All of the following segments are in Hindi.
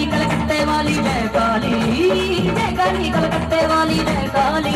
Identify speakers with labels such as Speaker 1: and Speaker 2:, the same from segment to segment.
Speaker 1: कलकत्ते वाली जय काली, जय काली कलकत्ते वाली जय काली।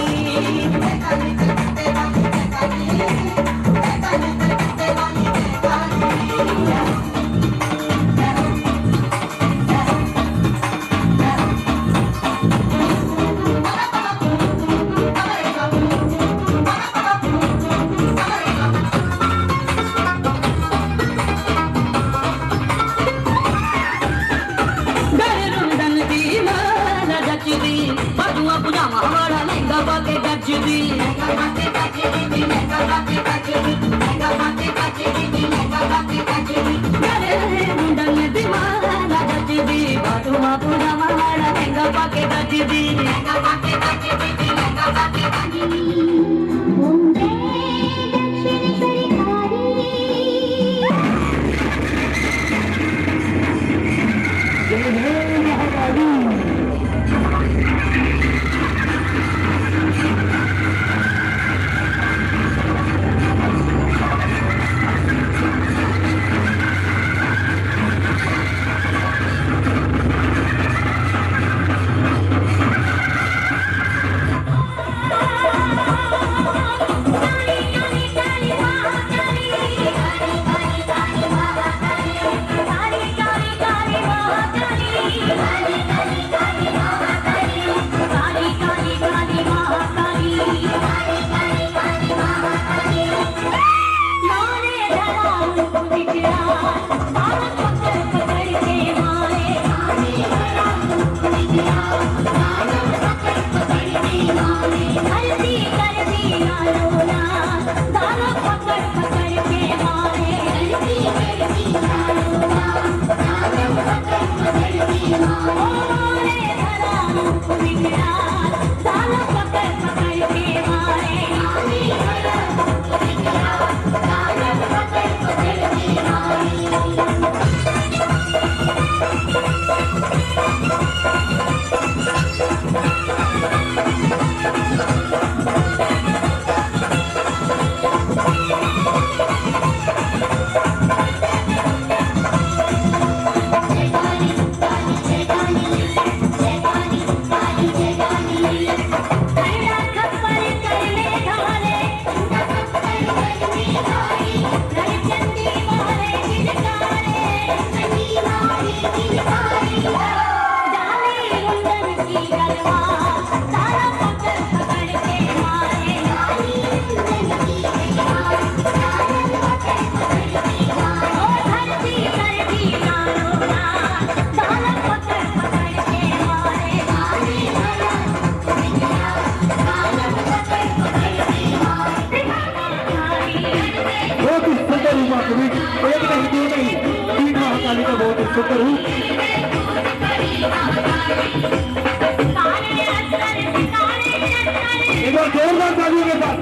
Speaker 2: जोरदार तालियों के साथ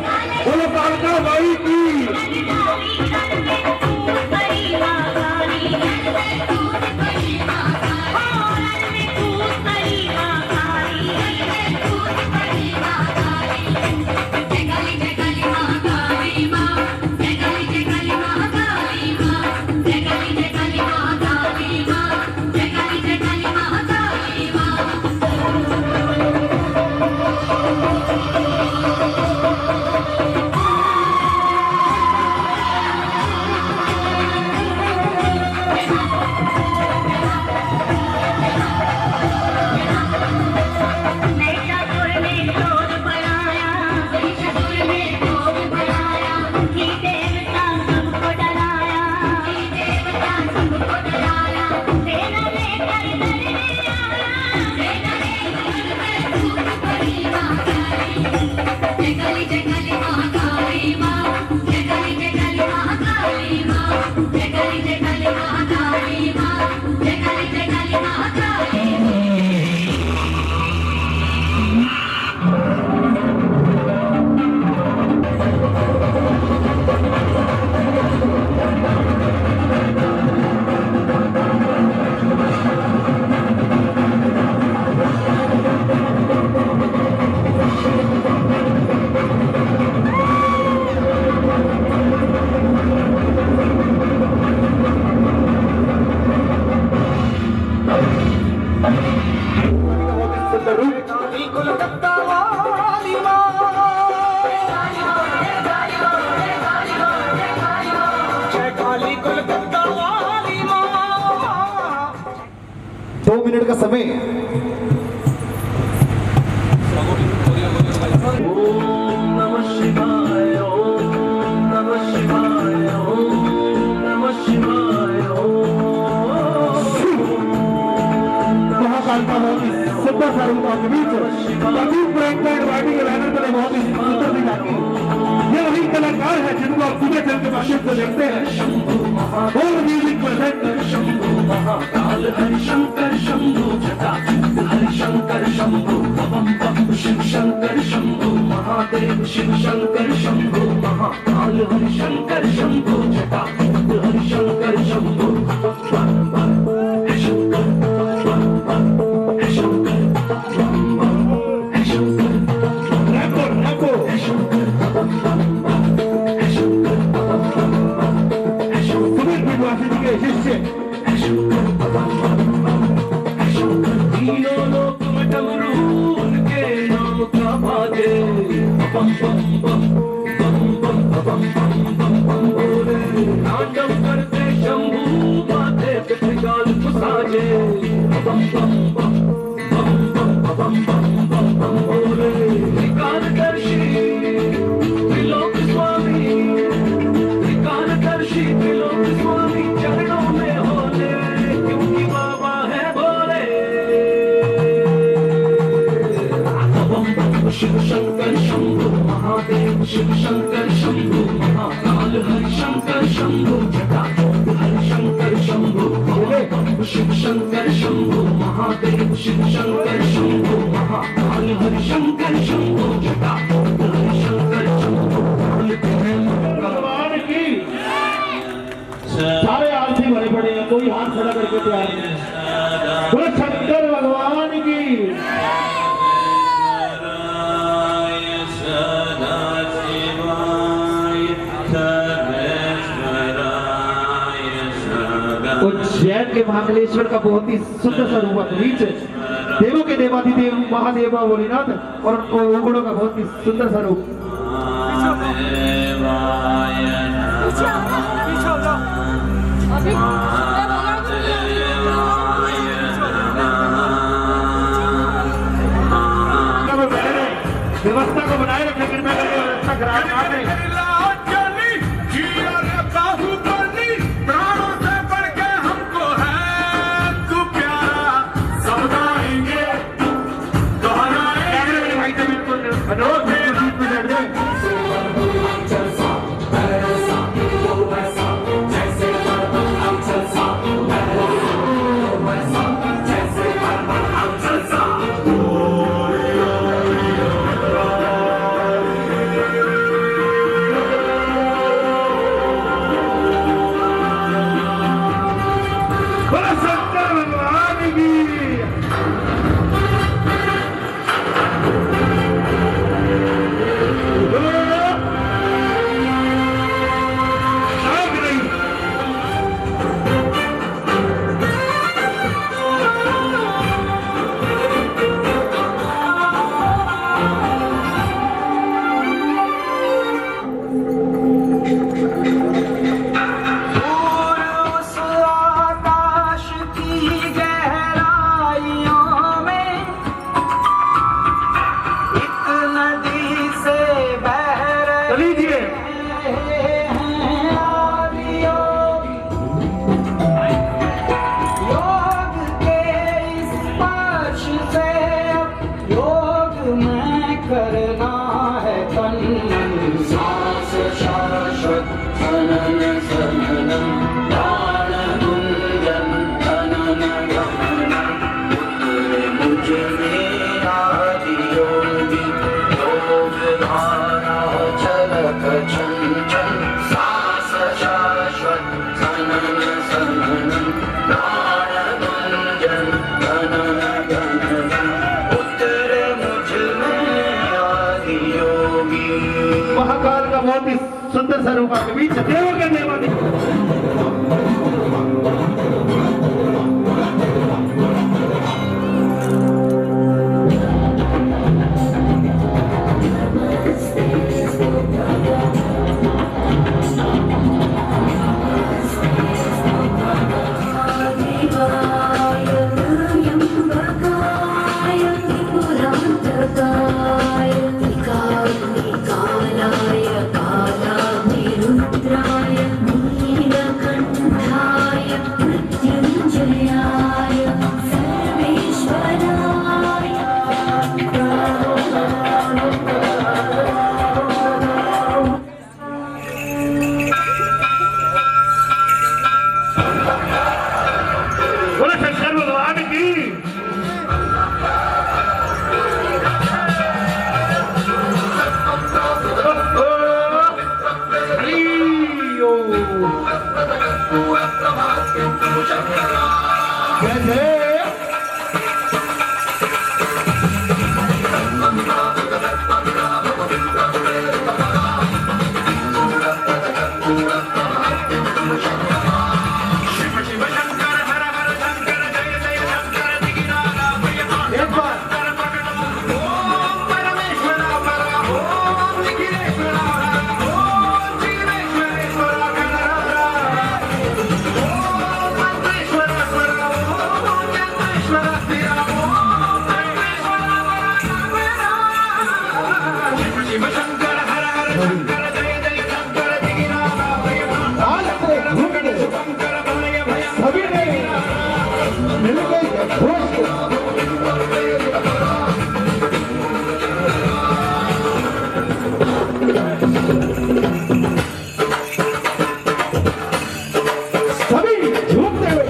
Speaker 2: बोलो कालका माई की।
Speaker 3: का समय है।
Speaker 2: महाकाल का बहुत ही सुंदर सा रूप आपके बीच वाटी के बैनर पर बहुत ही सुंदर दिखाती ये वही कलाकार है जिनको आप पूरे चल के माध्यम से देखते हैं। बोल म्यूजिक प्रेजेंट
Speaker 4: महाकाल हरिशंकर शंभु जटा हरिशंकर शंभु बम बम शिव शंकर शंभु महादेव शिव शंकर शंभु महाकाल हरिशंकर शंभु जटा हरिशंकर शंभु बम बम हे शंकर बम बम हे शंकर बम बम हे शंकर
Speaker 2: रैपो रैपो
Speaker 4: हे शंकर बम बम हे शंकर बम बम हे शंकर
Speaker 2: सुनील विद्वासी जी के शिष्य
Speaker 4: तीनों लोक में डमरू उनके नाम का बाजे बम बम बम बम बम बम बम बम बम बोले नाटक करते शंभू माथे पे त्रिकाल साजे बम बम बम बम बम बम बम बम बम बोले त्रिकालदर्शी त्रिलोक स्वामी त्रिकालदर्शी त्रिलोक स्वामी चरणों में होले क्योंकि बाबा है बोले बम बम शिव शंकर शंभु महादेव शिव शंकर शंभु महाकाल हरिशंकर शंभु जटा हरिशंकर शंभु बम शिव शंकर शंभु महादेव शिव शंकर शंभु महाकाल हरिशंकर शंभु जटा हरिशंकर शंभु
Speaker 2: भगवान की सारे आरती भरे पड़े हैं, कोई हाथ खड़ा करके तैयार नहीं है। बोलो शंकर भगवान की उज्जैन के महाकालेश्वर का बहुत ही सुंदर सा रूप बीच देवों के देवाधिदेव महादेवा भोलेनाथ और उनको गुणों का बहुत ही सुंदर सा रूप। व्यवस्था को बनाए रखने कृपया करके व्यवस्था खराब ना करें। महाकाल का बहुत ही सुंदर सा रूप आपके बीच देवों के देवा सभी झूमते हुए,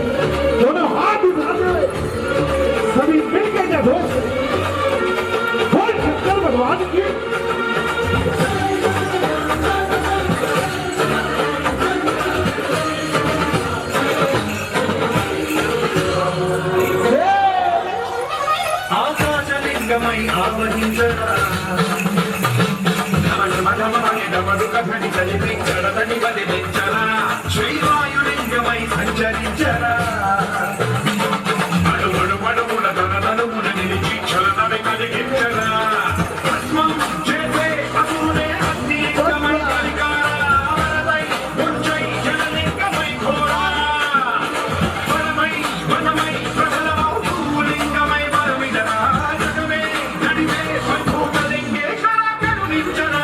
Speaker 2: दोनों हाथ उठाते हुए, सभी मिलके जब हो बोल शंकर भगवान की
Speaker 4: ఆకాశలింగమై ఆవహించరా ధమధమని చలిపించడతని బలిపించరా శ్రీవాయులింగమై సంచరించరా అడుగుడు పడుగుల తనమున నిలిచి చలనని కలిగించరా పద్మం చేసే పశువునే అగ్నిలింగమై కలికారా వరదై ముంచై జలలింగమై ఘోరా వరమై వనమై ప్రజలమౌ భూలింగమై వరమిడరా జగమే నడివే స్వభూతలింగేశ్వర కరుణించరా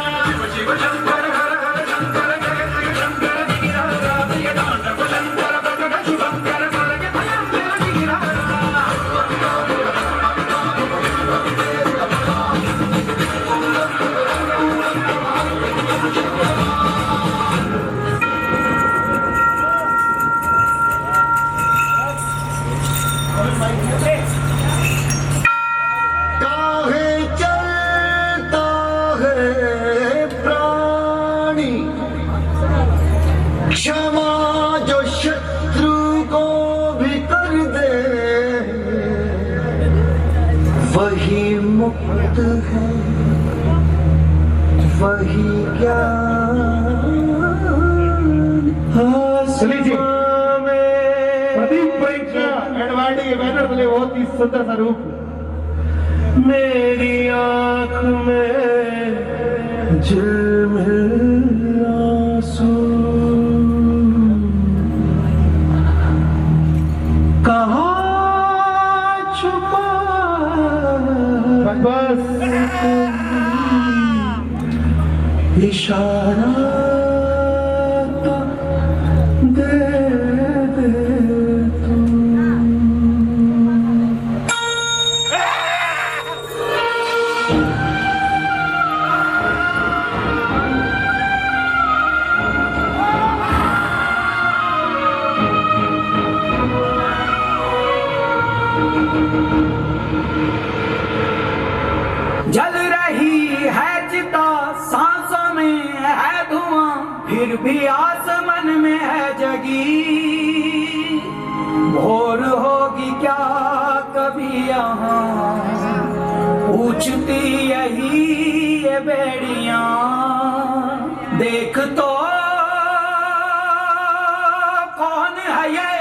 Speaker 4: శివ శంకర హర హర శంకర జయ జయ శంకర దిగిరారా ప్రియ తాండవ శంకర ప్రకట శుభంకర కలగ భయంకర దిగిరారా
Speaker 3: काहे चलता है प्राणी क्षमा जो शत्रु को भी कर दे वही मुक्त है वही ज्ञान
Speaker 2: चलिए जी। प्रदीप परीक्षा एडवाणी के बैनर तले बहुत ही सुंदर सा रूप
Speaker 3: मेरी आंख में झिलमिल आंसू कहाँ छुपा
Speaker 2: बस
Speaker 3: इशारा तो दे दे तू
Speaker 5: जल रही है चिता सांसों में है धुआं फिर भी आसमान में है जगी भोर होगी क्या कभी यहाँ पूछती यही ये बेड़ियां देख तो कौन है ये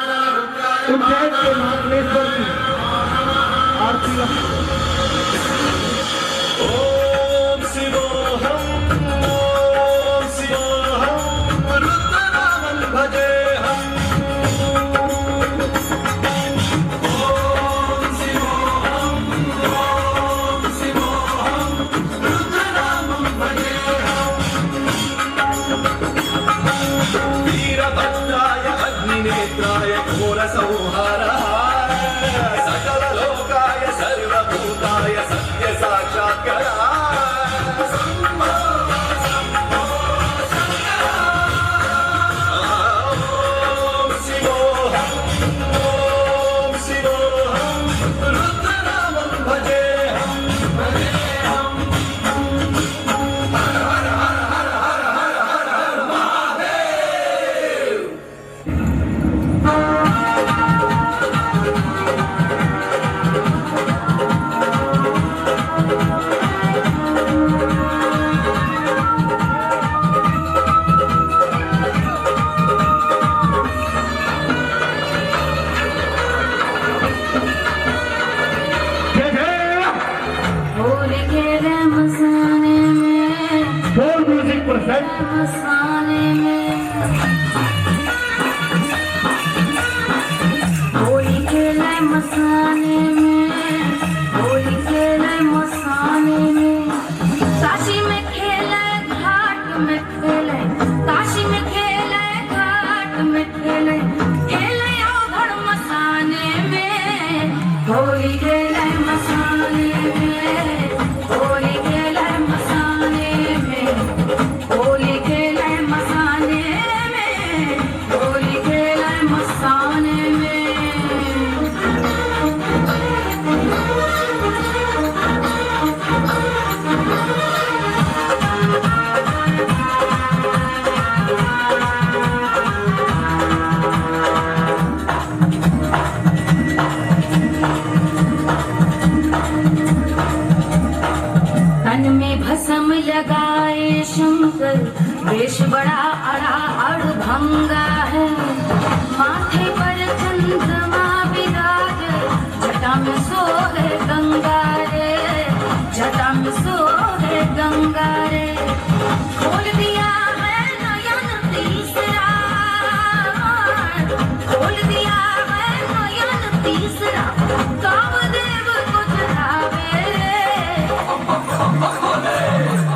Speaker 2: उज्जैन के महाकालेश्वर की आरती
Speaker 3: ओम शिवोहम रुद्रनामं भजेहम ओम शिवोहम रुद्रनामं भजेहम वीरभद्राय अग्निनेत्राय घोरसंहाराय सकललोकाय सर्वभूताय सत्यसाक्षात्काराय ओम शिवोहम रुद्रनामं भजेहम
Speaker 1: भोर के रमजाने में
Speaker 2: फोर म्यूजिक परसेंट
Speaker 1: मसाले में होली खेले मसाने में, होली खेले मसाने में, होली खेले मसाने में, होली खेले मसाने में। तन में भस्म लगाए शंकर, वेश बड़ा अड़ा अड़भंगा है। माथे पर चंद्रमा विराज, जटा में सोहे गंगा रे, जटा में सोहे गंगा रे। खोल दिया है नयन तीसरा, खोल दिया है नयन तीसरा, कामदेव को चढ़ावे।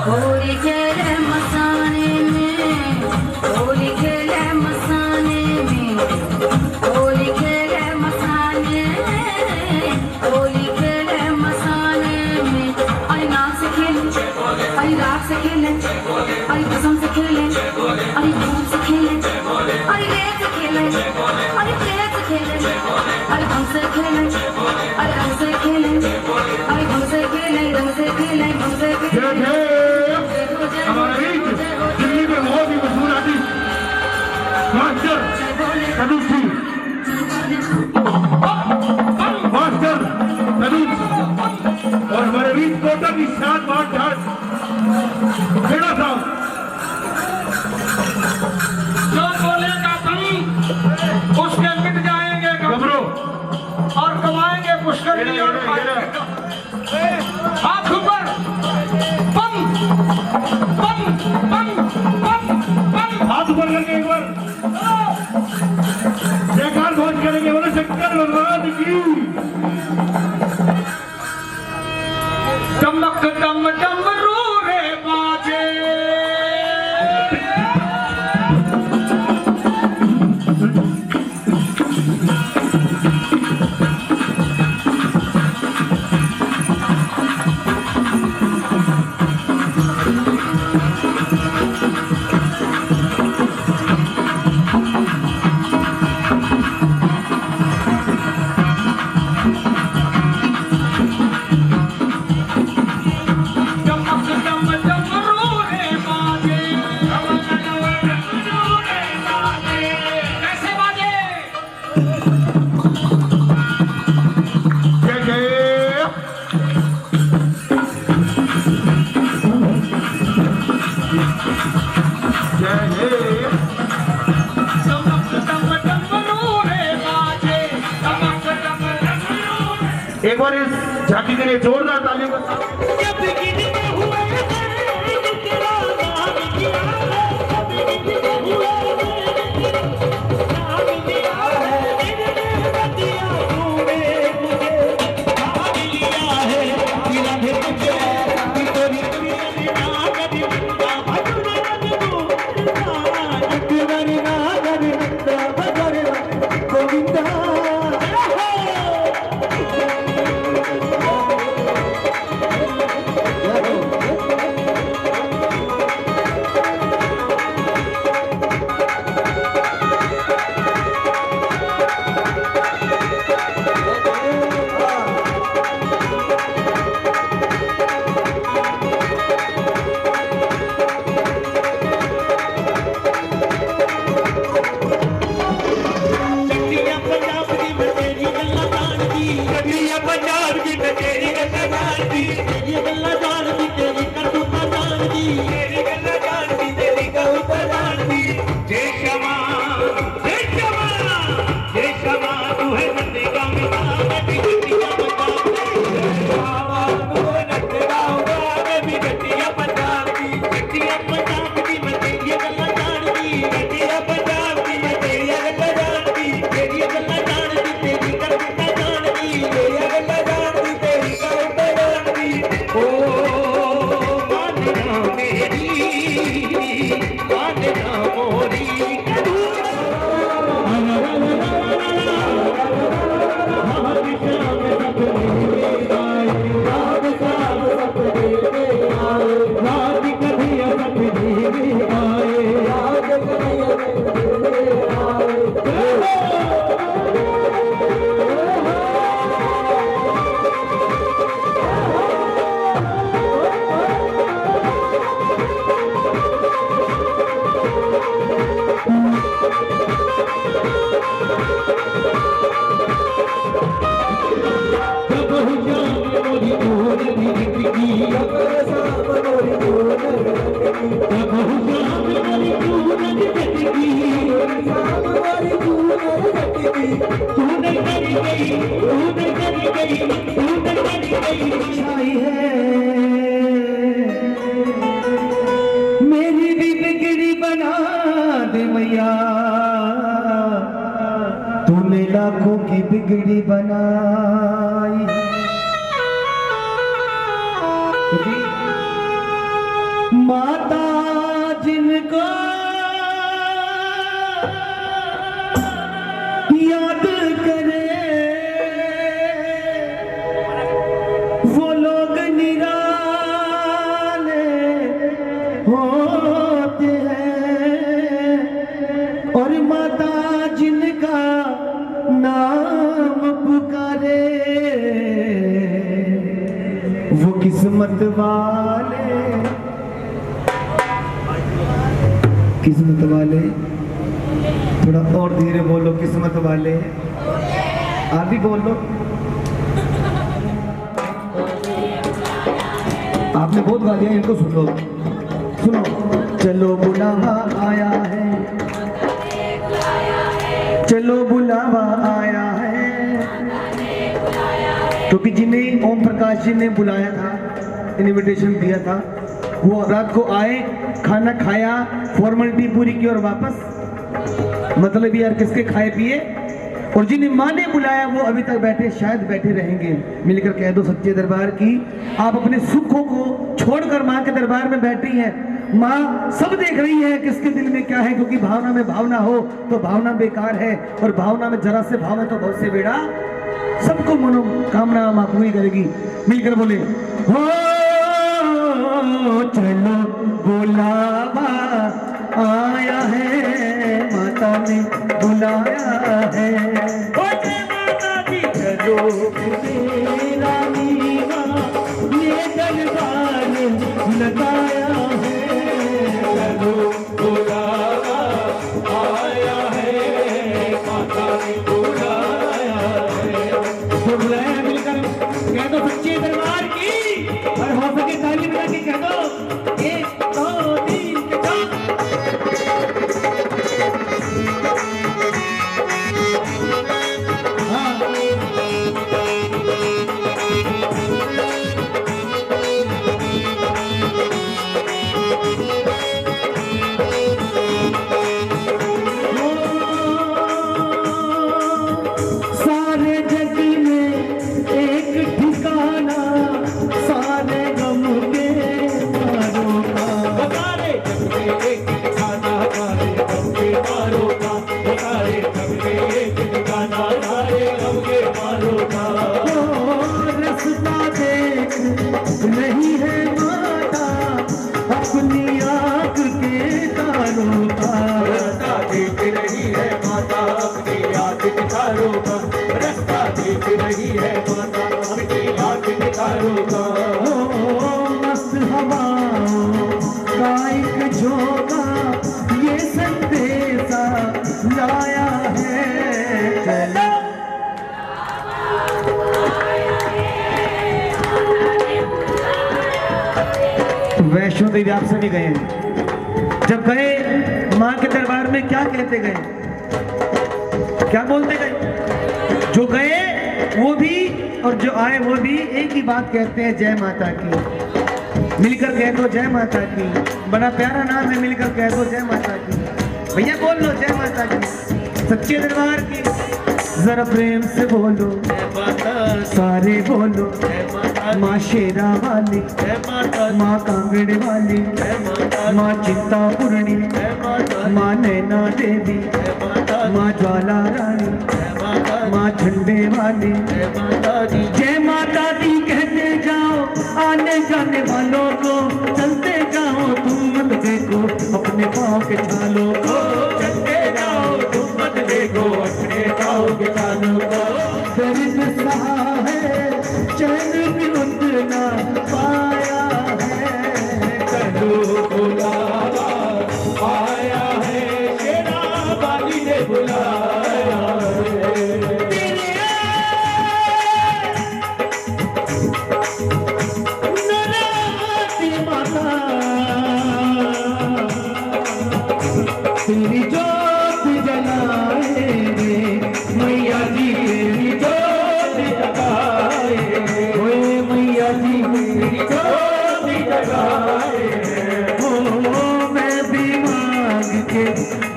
Speaker 1: होली खेले मसाने में, होली खेले मसाने में, होली खेले मसाने में, होली खेले मसाने में। अरे नाक से खेले, अरे राख से खेले, अरे कसम से खेले, अरे धूप से खेले, अरे रेत से खेले, अरे प्रेत से खेले, अरे भंग से खेले, अरे रंग से खेले, अरे भंग से खेले, रंग से खेले, भंग से खेले।
Speaker 2: हमारे बीच दिल्ली में बहुत ही मशहूर artist master Kabir Singh, master Kabir Singh, और हमारे बीच कोटा की शान बात खेड़ा साहब।
Speaker 6: जो बोलेगा तुम उसके मिट जाएंगे
Speaker 2: घबरो
Speaker 6: और कमाएंगे पुष्कर और हाथ ऊपर, बम बम बम बम बम।
Speaker 2: हाथ ऊपर करके एक बार जयकार घोष करेंगे, बोले शंकर भगवान की।
Speaker 6: चमक डम डमरू रे बाजे, चमक डम डमरू रे बाजे, चमक डम डमरू रे बाजे। कैसे बाजे?
Speaker 2: जय जय जय जय।
Speaker 6: चमक डम डमरू रे बाजे, चमक डम डमरू रे।
Speaker 2: एक बार इस झांकी के लिए जोरदार तालियों का तूने कर गई, तूने कर गई, तूने कर गई छाई है। मेरी भी बिगड़ी बना दे मैया, तूने लाखों की बिगड़ी बनाई। माता जिनको याद करे वो लोग निराले होते हैं, और माता जिनका नाम पुकारे वो किस्मत वाले, किस्मत वाले। थोड़ा और धीरे बोलो, किस्मत वाले। आप भी बोलो। आपने बहुत गा दिया, इनको सुनो सुनो। चलो बुलावा आया है, चलो बुलावा आया है, क्योंकि जिन्हें ओम प्रकाश जी ने बुलाया था, इनविटेशन दिया था, वो रात को आए, खाना खाया, फॉर्मेलिटी पूरी की और वापस। मतलब यार किसके खाए पिए। और जिन्हें माँ ने बुलाया वो अभी तक बैठे, शायद बैठे रहेंगे। मिलकर कह दो सच्चे दरबार की, आप अपने सुखों को छोड़कर माँ के दरबार में बैठी हैं। माँ सब देख रही है किसके दिल में क्या है, क्योंकि भावना में भावना हो तो भावना बेकार है, और भावना में जरा से भाव है तो बहुत से बेड़ा। सबको मनोकामना माँ पूरी करेगी। मिलकर बोले हो चलो बुलावा आया है, माता ने बुलाया है। माता जी चलो रानी माँ ने दरबार लगाया है, चलो बुलावा आया है, माता ने बुलाया है। तो बुलाया मिलकर कह दो सच्चे दरबार की, और हो सके ताली बजा के कह दो 1 2 3 4। सारे जग में एक ठिकाना, सारे गम के मारों का, सारे जग में एक ठिकाना, सारे गम के मारों का, सारे जग में एक ठिकाना, सारे गम के मारों का। रास्ता देख नहीं है माता अपनी आँख के तारों का, रास्ता देख रही है माता अपनी आँख के तारों का, रास्ता देख रही है माता अपनी आँख के तारों का। मस्त हवाओं का एक झोंका ये संदेशा लाया है, चलो वैष्णो देवी आप सभी गए हैं। जब गए माँ के दरबार में क्या कहते गए, क्या बोलते गए? जो गए वो भी और जो आए वो भी एक ही बात कहते हैं, जय माता की। मिलकर कह दो जय माता की। बड़ा प्यारा नाम है, मिलकर कह दो जय माता की। भैया बोल लो जय माता की। सच्चे दरबार की जरा प्रेम से बोलो जय माता, सारे बोलो जय माता। माँ शेरा वाली जय माता, माँ कांगड़ वाली जय माता, माँ चिंतापूर्णी जय माता, माँ नैना देवी जय माता, माँ ज्वाला रानी जय माता, माँ झंडे वाली जय माता दी। जय माता दी कहते जाओ आने जाने वालों को, चलते जाओ तुम मत देखो अपने पाँव के छालों को, चलते जाओ तुम मत देखो अपने पाँव के छालों को। दर्द सहा है चैन भी उतना पाया है, चलो बुलावा आया है, शेरा वाली ने बुलाया है। तेरी जोत जलाए रे मैया तेरी ज्योति जगाए, ओए मैया जी तेरी ज्योति जगाए। ओ मैं भी मांग के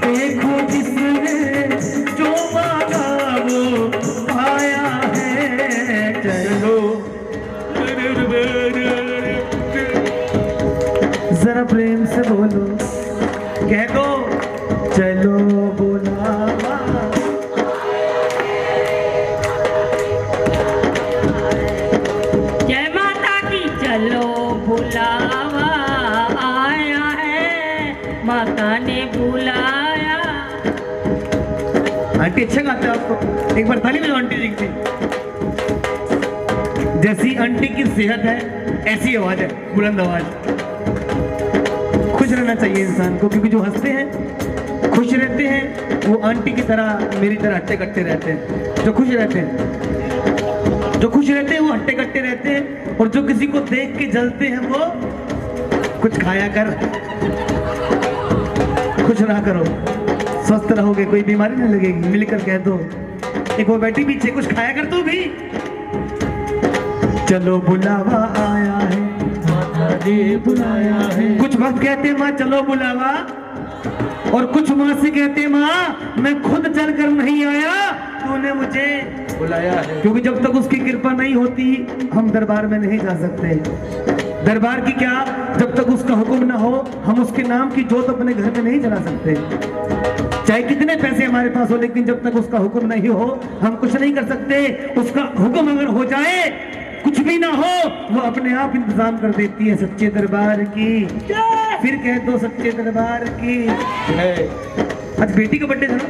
Speaker 2: देखो जिसने जो मांगा वो पाया है। चलो जरा प्रेम से बोलो, कह दो चलो बुलावा।
Speaker 1: जय माता की। चलो बुलावा आया है, माता ने बुलाया।
Speaker 2: आंटी अच्छा गाते हो आपको, एक बार ताली बजाओ आंटी जी की। जैसी आंटी की सेहत है ऐसी आवाज है, बुलंद आवाज। खुश रहना चाहिए इंसान को, क्योंकि जो हंसते हैं खुश रहते हैं वो आंटी की तरह मेरी तरह हट्टे कट्टे रहते हैं। जो खुश रहते हैं वो हट्टे कट्टे रहते हैं, और जो किसी को देख के जलते हैं वो कुछ खाया कर, खुश रहा करो, स्वस्थ रहोगे, कोई बीमारी नहीं लगेगी। मिलकर कह दो, एक वो बैठी पीछे, कुछ खाया कर तू भी। चलो बुलावा आया है, माता ने बुलाया है। कुछ भक्त कहते माँ चलो बुलावा, और कुछ माँ से कहते माँ मैं खुद चलकर नहीं आया, तूने मुझे बुलाया है। क्योंकि जब तक उसकी कृपा नहीं होती हम दरबार में नहीं जा सकते। दरबार की क्या, जब तक उसका हुक्म ना हो हम उसके नाम की जोत अपने घर में नहीं जला सकते। चाहे कितने पैसे हमारे पास हो, लेकिन जब तक उसका हुक्म नहीं हो हम कुछ नहीं कर सकते। उसका हुक्म अगर हो जाए, कुछ भी ना हो, वो अपने आप इंतजाम कर देती है। सच्चे दरबार की, फिर कह दो सच्चे दरबार की। आज बेटी का बर्थडे था ना,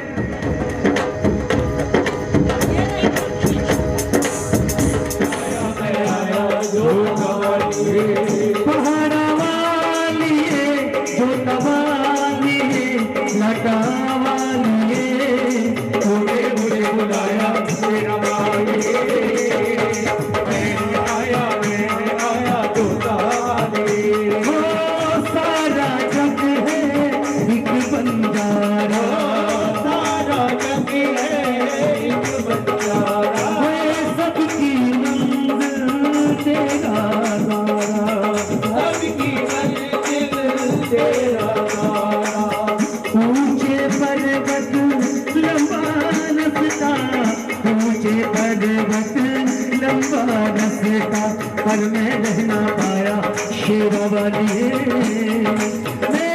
Speaker 2: पहाड़ा वाली जो तवाली लटा वाली थोड़े बुरे बुलाया मेरा वाली। सारा जग है एक बंजारा, सारा जग है एक बंजारा, सबकी मंजिल तेरा तारा, सबकी मंजिल तेरा तारा। ऊंचे पर्वत लंबा रास्ता, ऊंचे पर्वत लंबा रास्ता, पर मैं रहना पाया शेरा वाली। मैं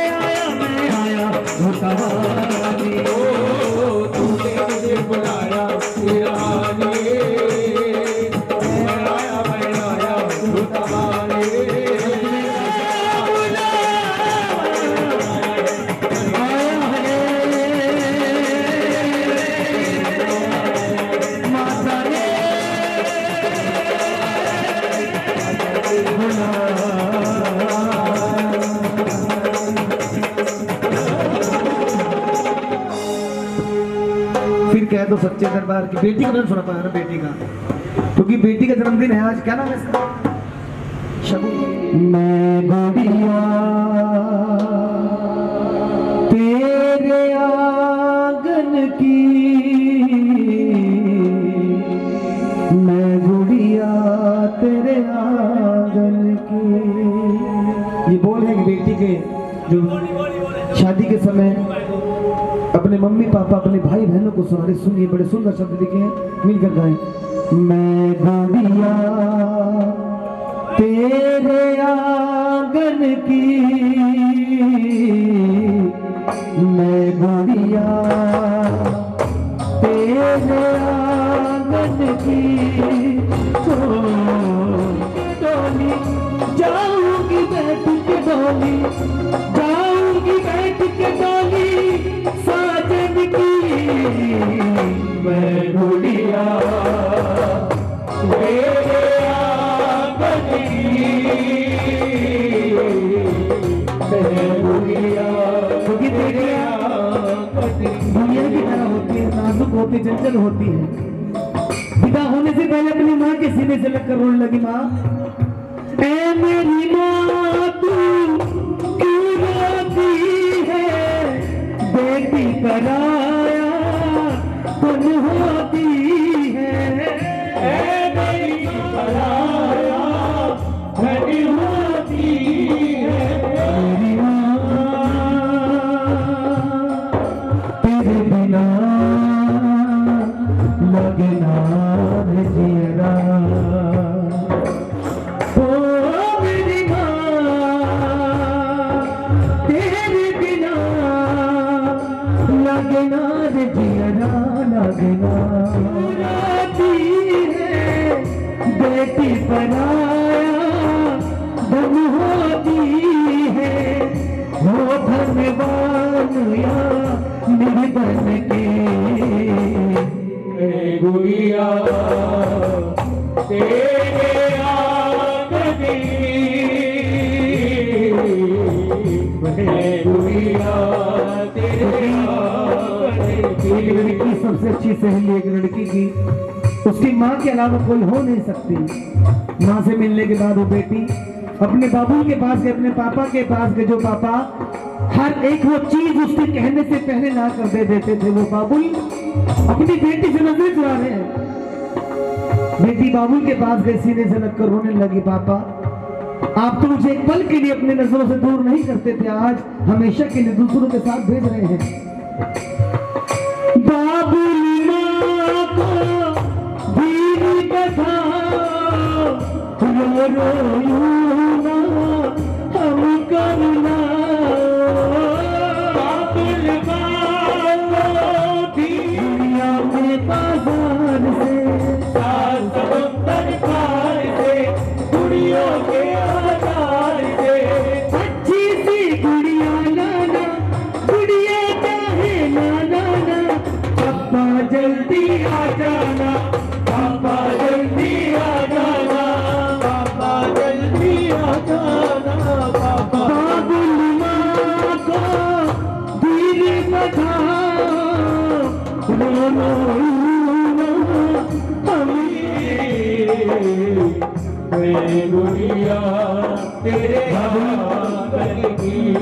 Speaker 2: आया धोता वाली, तूने मुझे बुलाया शेरा वाली। मैं आया धोता वाली। माता ने फिर कह दो सच्चे दरबार की। बेटी का नाम सुना पाया ना, बेटी का, क्योंकि बेटी का जन्मदिन है आज। क्या नाम है इसका? मैं गुड़िया तेरे आंगन की, मैं गुड़िया तेरे आंगन की। ये बोल है कि बेटी के जो शादी के समय अपने मम्मी पापा अपने भाई बहनों को सुना रहे। सुनिए, बड़े सुंदर शब्द लिखे हैं, मिलकर गाएं। मैं गुड़िया तेरे आंगन की, मैं गुड़िया तेरे आंगन की। डोली जाऊंगी बैठ के, डोली जाऊंगी बैठ के, डोली साजन की। मैं गुड़िया तेरे आंगन की, मैं गुड़िया। क्योंकि बेटियां दुनिया की तरह होती है, नाजुक होती, चंचल होती है। विदा होने से पहले अपनी माँ के सीने से लगकर रोने लगी। माँ, ऐ मेरी माँ तू क्यों रोती है, बेटी पराया कौन होती है जियरा ओ मेरी माँ तेरे बिना लगना रे जियरा लगना राती है बेटी पराया धन होती है हो धनवान या निर्धन के गुड़िया तेरे आंगनी गुड़िया तेरे आंगनी। लड़की सबसे अच्छी सहेली एक लड़की की उसकी माँ के अलावा कोई हो नहीं सकती। माँ से मिलने के बाद वो बेटी अपने बाबू के पास गए, अपने पापा के पास गए, जो पापा हर एक वो चीज उसके कहने से पहले ना कर दे देते थे। वो बाबुल अपनी बेटी से नजर चुरा रहे हैं। बेटी बाबुल के पास गई, सीने से लगकर रोने लगी, पापा आप तो मुझे एक पल के लिए अपनी नजरों से दूर नहीं करते थे, आज हमेशा के लिए दूसरों के साथ भेज रहे हैं। बाबुल माँ को दीदी बधाओ, रो रो यूं ना हम करना। बाबुल माँ को दुनिया में बाजार से समुद्र पार से गुड़ियों के आधार से अच्छी सी गुड़िया लाना, गुड़िया चाहे लाना ना। पापा जल्दी आ जाना, पापा जल्दी आ जाना, पापा जल्दी आ जाना। पापा बाबुल माँ को दीदी बधाओ, रो रो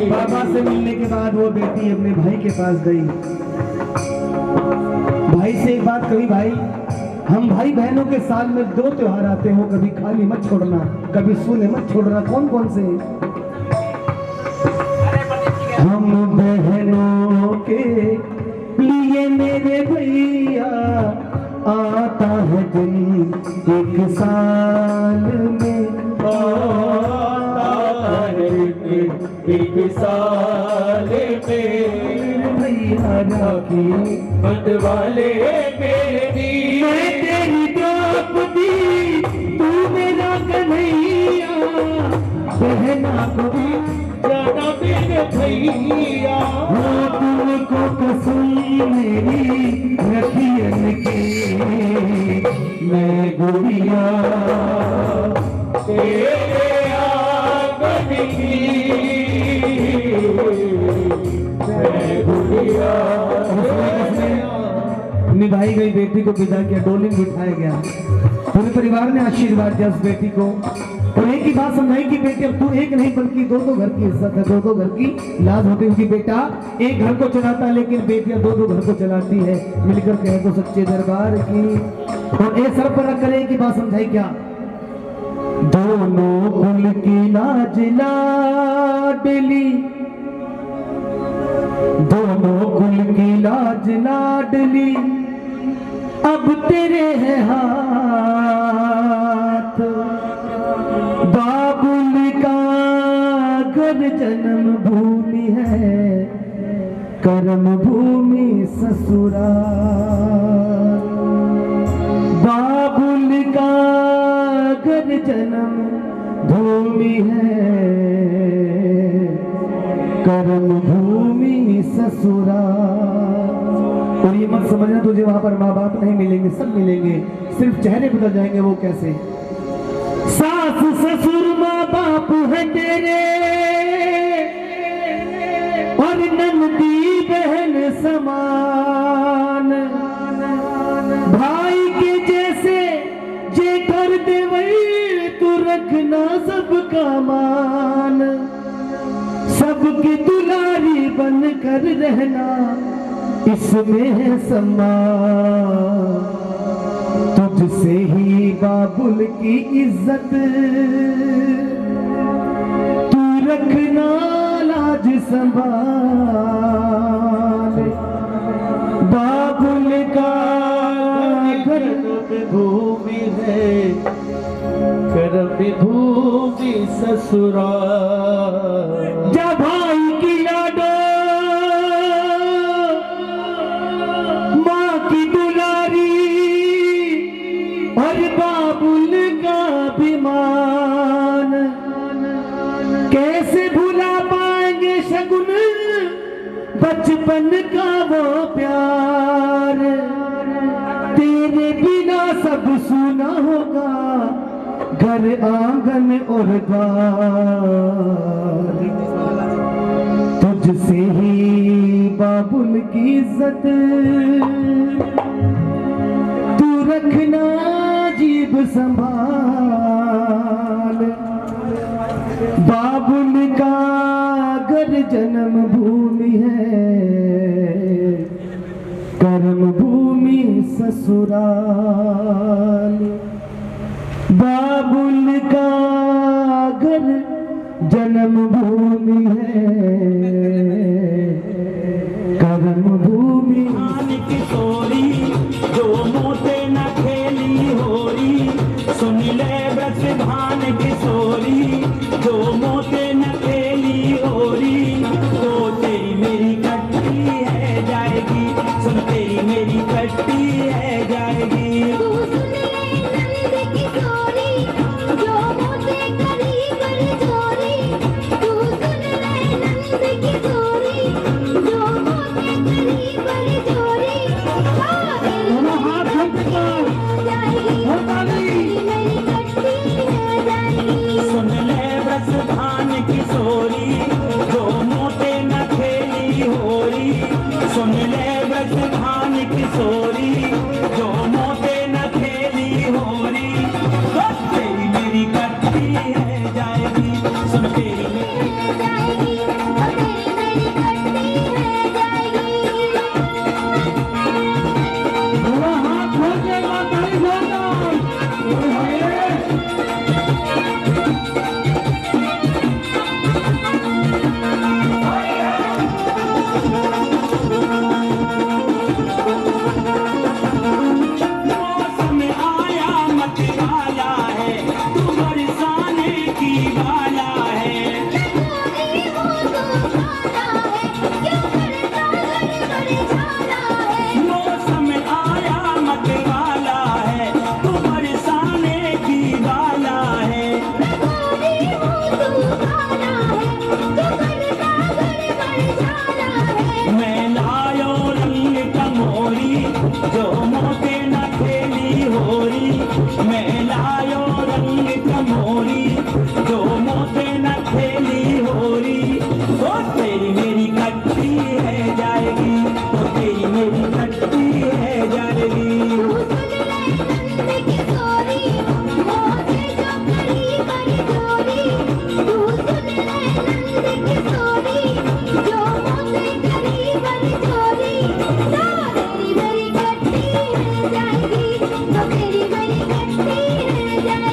Speaker 2: बाबा से मिलने के बाद वो बेटी अपने भाई के पास गई। भाई से एक बात कही, भाई हम भाई बहनों के साल में 2 त्योहार आते हो, कभी खाली मत छोड़ना, कभी सूने मत छोड़ना। कौन कौन से? हम बहनों के लिए मेरे भैया आता है दिन एक साल में, आता है एक साल में। भैया राखी बंधवाले मेरी, मैं तेरी द्रौपदी तू मेरा कन्हैया, बहना को जाना मेरे भैया। हो तुमको कसम मेरी रखियन के, मैं गुड़िया तेरे आंगन की, मैं गुड़िया। निभाई गई बेटी को विदा किया, डोली में बिठाया गया, पूरे परिवार ने आशीर्वाद दिया उस बेटी को और एक ही बात समझाई कि बेटी अब तू एक नहीं बल्कि 2 घर की इज्जत है, 2 घर की लाज होती है। क्योंकि बेटा एक घर को चलाता है लेकिन बेटियां 2 घर को चलाती है। मिलकर कहे तो सच्चे दरबार की। और एक सर पर रख कर एक ही बात समझाई क्या, दोनों कुल की लाज लाडली, दोनों कुल की लाज लाडली अब तेरे है हाथ। बाबुल का घर जन्म भूमि है, कर्म भूमि ससुराल। बाबुल का घर जन्म भूमि है, कर्म भूमि ससुराल। और ये मत समझना तुझे वहां पर माँ बाप नहीं मिलेंगे, सब मिलेंगे, सिर्फ चेहरे बदल जाएंगे। वो कैसे? सास ससुर माँ बाप है तेरे और नंदी बहन समान, भाई के जैसे जे कर दे वही तू रखना सबका मान। सबकी दुलारी बन कर रहना इसमें है सम्मान। तुझसे ही बाबुल की इज्जत तू रखना लाज संभाल। बाबुल का घर भूमि है, कर्म भूमि ससुराल। जा भाई की लाडो माँ की दुलारी और बाबुल का अभिमान, कैसे भुला पाएंगे शगुन बचपन का वो प्यार। तेरे बिना सब सुना होगा, घर आंगन और द्वार। तुझसे ही बाबुल की इज्जत तू रखना जीभ संभाल। बाबुल का घर जन्म भूमि है, कर्म भूमि ससुराल। बाबुल का घर जन्म भूमि है, कर्म भूमि
Speaker 5: किशोरी जो मोते न खेली होरी। सुन ले ब्रज भान किशोरी जो मोते न खेली होरी। तो तेरी मेरी कट्टी है जाएगी, सुन तेरी मेरी कट्टी है जाएगी।
Speaker 1: तू सुन ले नंद किशोरी जो मोते करी बड़ी चोरी। तू सुन ले नंद किशोरी जो मोते करी बड़ी चोरी।
Speaker 2: दोनों हाथ जोड़कर
Speaker 1: मेरी कट्टी है जाएगी।
Speaker 5: सुन ले ब्रज भान किशोरी जो मोते न खेली होरी। सुन ले ब्रज भान किशोरी जो मोते न खेली होरी। तो तेरी मेरी कट्टी है जाएगी, सुन तेरी मेरी
Speaker 1: जाएगी और तेरी मेरी कट्टी है जाएगी।
Speaker 2: दोनों हाथ जोड़कर माताली बोलो।
Speaker 5: मौसम आया मत वाला है, तू बरसाने की वाला है।
Speaker 1: कोई हो तो खाना है, क्यों करता गड़बड़ जाना है।
Speaker 5: मौसम आया मत वाला है, तू बरसाने की वाला है।
Speaker 1: कोई हो तो खाना है, क्यों करता गड़बड़ जाना है।
Speaker 5: मैं लायो रंग कमोरी जो मोते न खेली होरी। मैं लायो रंग कमोरी जो मोते न खेली होरी। तो तेरी मेरी कट्टी है जाएगी, तो तेरी मेरी कट्टी है जाएगी।
Speaker 1: तू सुन ले नंद किशोरी मोते जो करी बड़ी चोरी। तू सुन ले नंद किशोरी जो मोते करी बड़ी चोरी। तो तेरी मेरी कट्टी है जाएगी, तो तेरी मेरी कट्टी है जाएगी।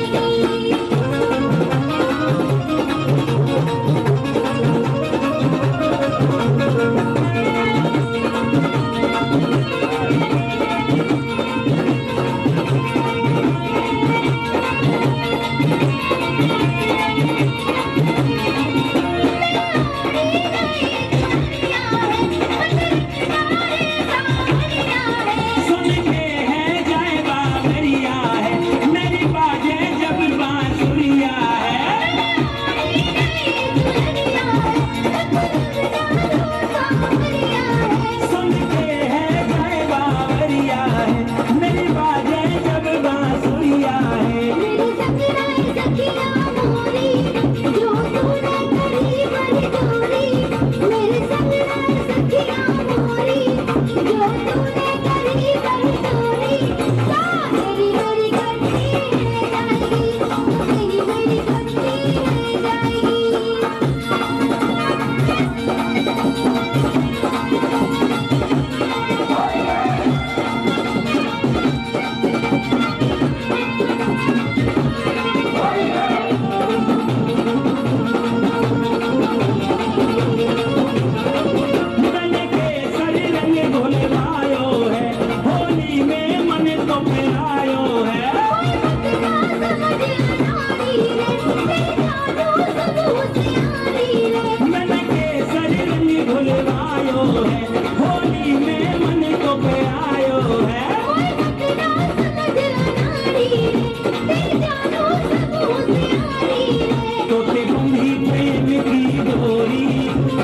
Speaker 5: तोते बंधी प्रेम की डोरी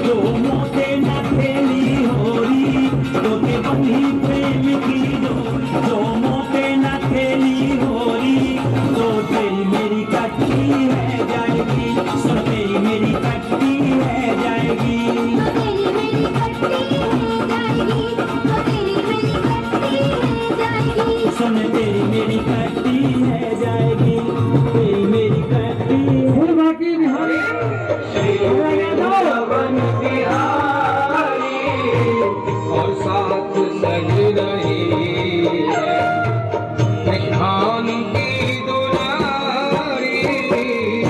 Speaker 5: जो मोते न खेली होरी तोते बंधी प्रेम की डोरी जो मोते न खेली होरी तो तेरी मेरी कट्टी है जाएगी सुन तेरी मेरी कट्टी है जाएगी सुन तेरी मेरी कट्टी है जाएगी तेरी मेरी कट्टी है
Speaker 2: बाकी बिहारी
Speaker 6: और साथ सज रही है निशान की दुलारी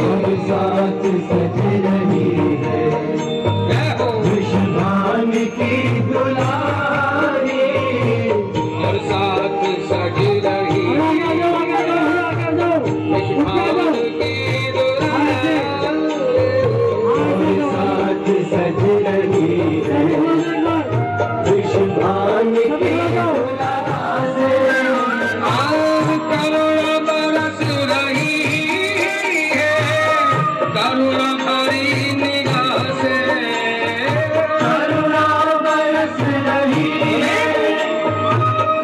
Speaker 3: और साथ सज रही है दुश्मन की दुलारी
Speaker 6: और साथ सज रही निशान की दुलारी
Speaker 3: और साथ सज रही है दुश्मन की दुलारी
Speaker 6: आज करुणा बरस रही है करुणा भरी निगाह से
Speaker 3: करुणा बरस रही है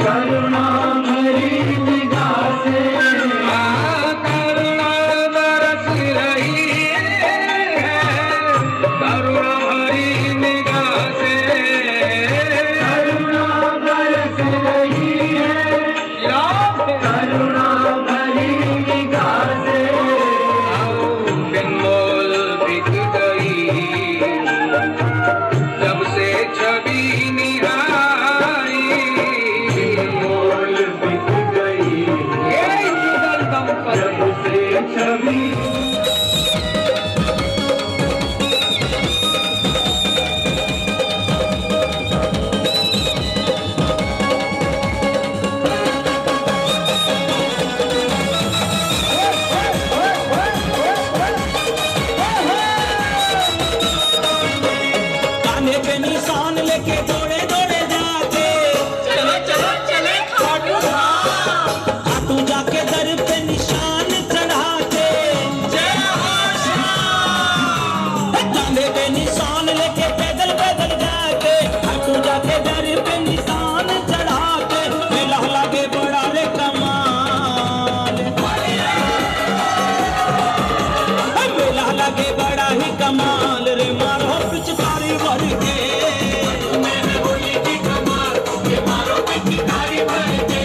Speaker 3: करुणा भरी निगाह से
Speaker 6: करुणा बरस रही है करुणा भरी निगाह से
Speaker 3: करुणा बरस रही है करुणा भरी निगाह से
Speaker 6: बिनमोल बिक गई जब से छवि निहारी
Speaker 3: मोल बिक गई
Speaker 6: ये युगल दंपति
Speaker 3: जब से छवि
Speaker 5: कान्हे पे निशान लेके दौड़े दौड़े जाके चले खाटू जाके दर पे निशान चढ़ा के कान्हे पे निशान लेके पैदल पैदल जाके खाटू जाके दर पे निशान चढ़ा के मेला लगे बड़ा रे कमाल मेला लगे बड़ा ही कमाल रे मारो पिचकारी भर के मैंने बोली थी कमाल ये मारो पिचकारी भर के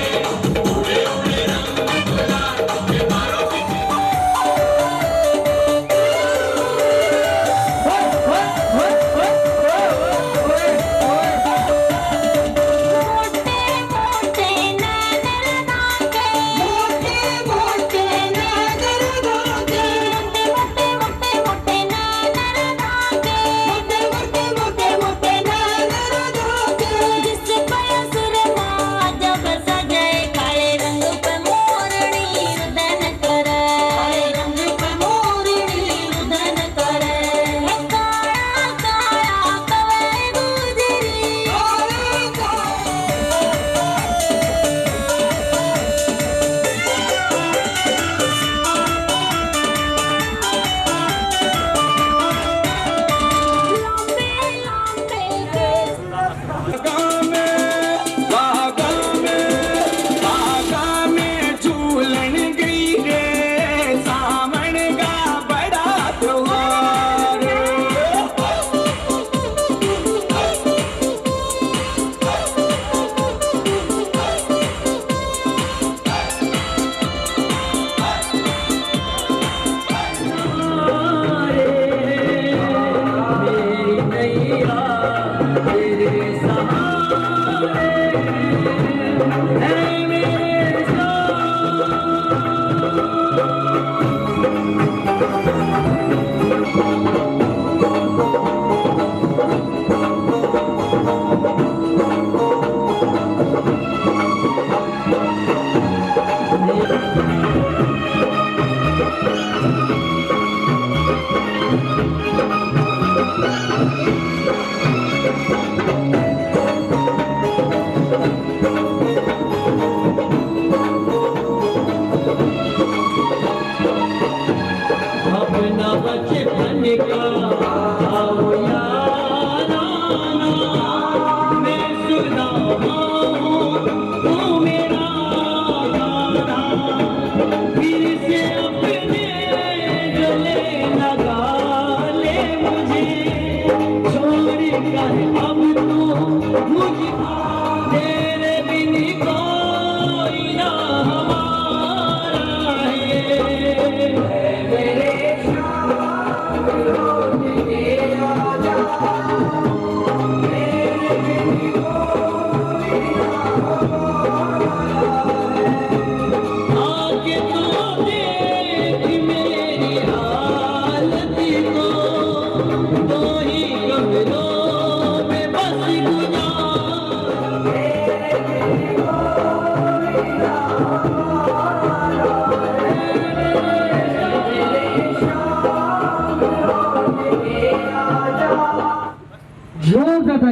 Speaker 5: उड़े उड़े रंग गुलाल ये मारो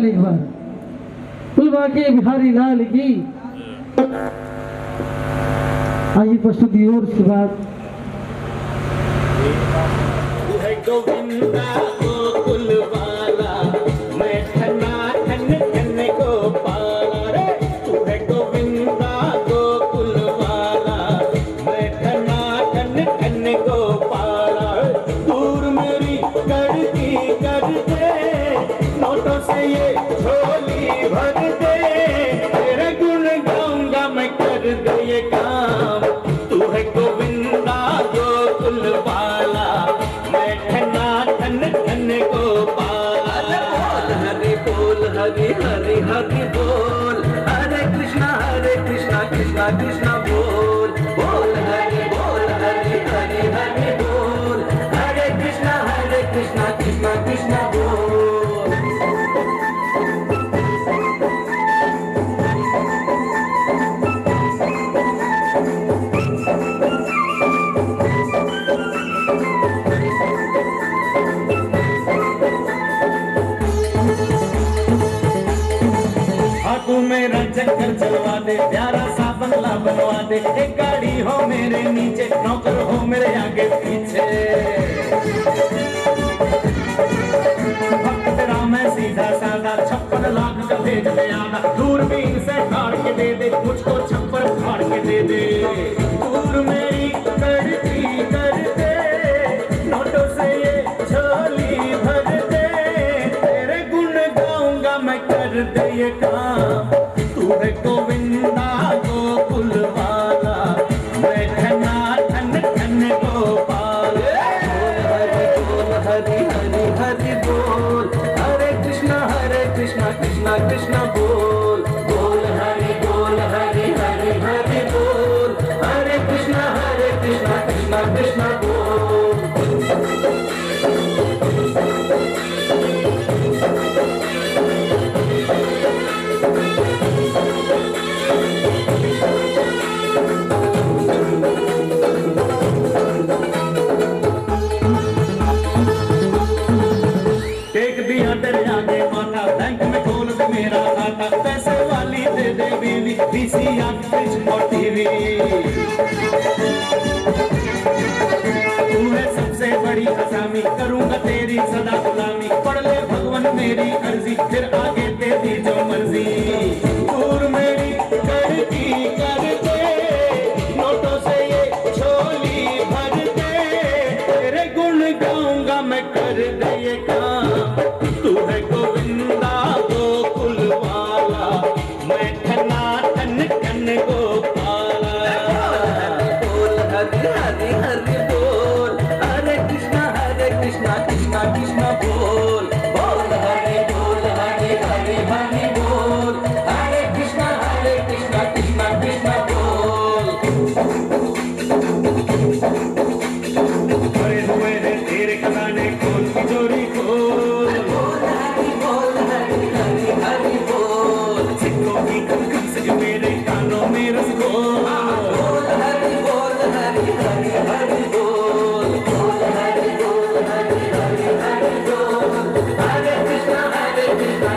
Speaker 2: ताली एक बार कुलवा के बिहारी लाल की। आइए प्रस्तुति और उसके बाद
Speaker 5: गोविंदा गोकुल वाला मैं ठन्ना ठन ठन को पाला रे। तू है गोविंदा गोकुल वाला मैं ठन्ना ठन ठन को पाला। दूर मेरी करती कर दे नोटों से ये झोली भर दे। तेरे गुण गाऊंगा मैं कर दे ये काम। तू है गोविंदा गोकुल वाला हरि हरि हरि बोल। हरे कृष्णा कृष्णा कृष्णा बोल। बोल हरि हरि हरि बोल। हरे कृष्णा कृष्णा कृष्णा बोल। तू मेरा चक्कर चलवा दे प्यारा सा बंगला बनवा दे। एक गाड़ी हो मेरे नीचे नौकर हो मेरे आगे पीछे। भक्त तेरा मैं सीधा साधा 56 लाख का भेज दे आना। दूरबीन से फाड़ के दे दे मुझको छप्पर फाड़ के दे दे। दूर मेरी करती कर दे नोटों से ये झोली भर दे। तेरे गुण गाऊंगा मैं कर दे ये काम। तू है गोविंदा गोकुल वाला मैं ठन्ना ठन ठन गोपाल। बोल हरि हरि हरि बोल। हरे कृष्णा कृष्णा कृष्णा बोल। बोल हरि हरि हरि बोल। हरे कृष्णा कृष्णा कृष्णा बोल। टेक दिया तेरे आगे माथा बैंक में खोल दे मेरा खाता। पैसे वाली दे दे बीवी VCR फ्रिज और टीवी। तू है सबसे बड़ी असामी करूंगा तेरी सदा गुलामी। पढ़ ले भगवान मेरी अर्जी फिर आगे तेरी जो मर्जी। दूर मेरी करती कर दे नोटों से ये झोली भर दे। तेरे गुण गाऊंगा मैं कर दे ये काम। तू है गोविंदा गोकुल वाला मैं ठन्ना ठन ठन गोपाला। बोल हरि हरि हरि बोल। हरे कृष्णा कृष्णा कृष्णा बोल। बोल हरि हरि हरि बोल। हरे कृष्णा कृष्णा कृष्णा बोल। भरे हुए हैं तेरे खजाने खोल तिजोरी खोल। बोल हरि हरि बोल। सिक्कों की खनखन से मेरे कानों में रस घोल। बोल हरि हरि हरि बोल। बोल हरि हरि बोल। हरे कृष्णा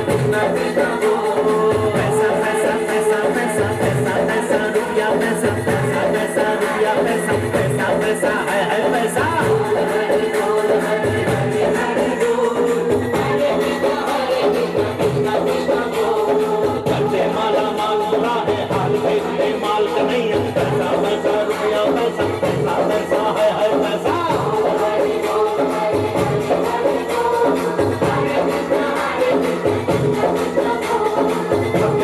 Speaker 5: कृष्णा कृष्णा बोल। पैसा पैसा पैसा पैसा पैसा पैसा रुपया पैसा पैसा पैसा रुपया पैसा पैसा पैसा है पैसा। बोल हरि हरि हरि बोल। हरे कृष्णा कृष्णा बोल। करते माला माल बुरा है हाल भेजते माल का नहीं है। पैसा पैसा रुपया पैसा पैसा पैसा है पैसा।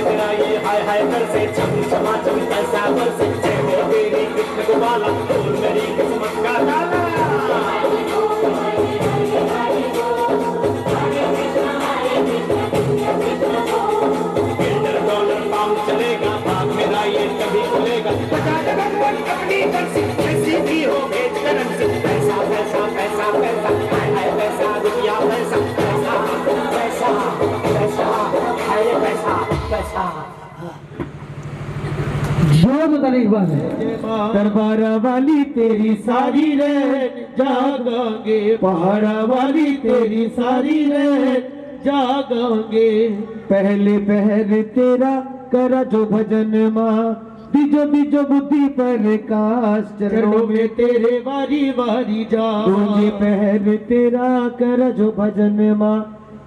Speaker 5: तेरा ये हाय कर से छम छमा छम पैसा पर से तेरी कृष्ण को बाला बोल मेरी किस्मत का ताला। $1 काम चलेगा भाग मेरा ये कभी खुलेगा। बता दे भगवान अपनी बंसी ऐसी भी हो भेज करेंसी। पैसा पैसा पैसा पैसा हाय पैसा रुपया पैसा पैसा पैसा पैसा हाय पैसा पैसा।
Speaker 2: जोर से ताली एक बार।
Speaker 5: दरबारा वाली तेरी सारी रेत जागोगे। पहाड़ा वाली तेरी सारी रेत जागांगे। पहले पहर तेरा करा जो भजन माँ, दीजो दीजो बुद्धि प्रकाश, चरणों में तेरे वारी वारी जावांगे। पहर तेरा करा जो भजन माँ,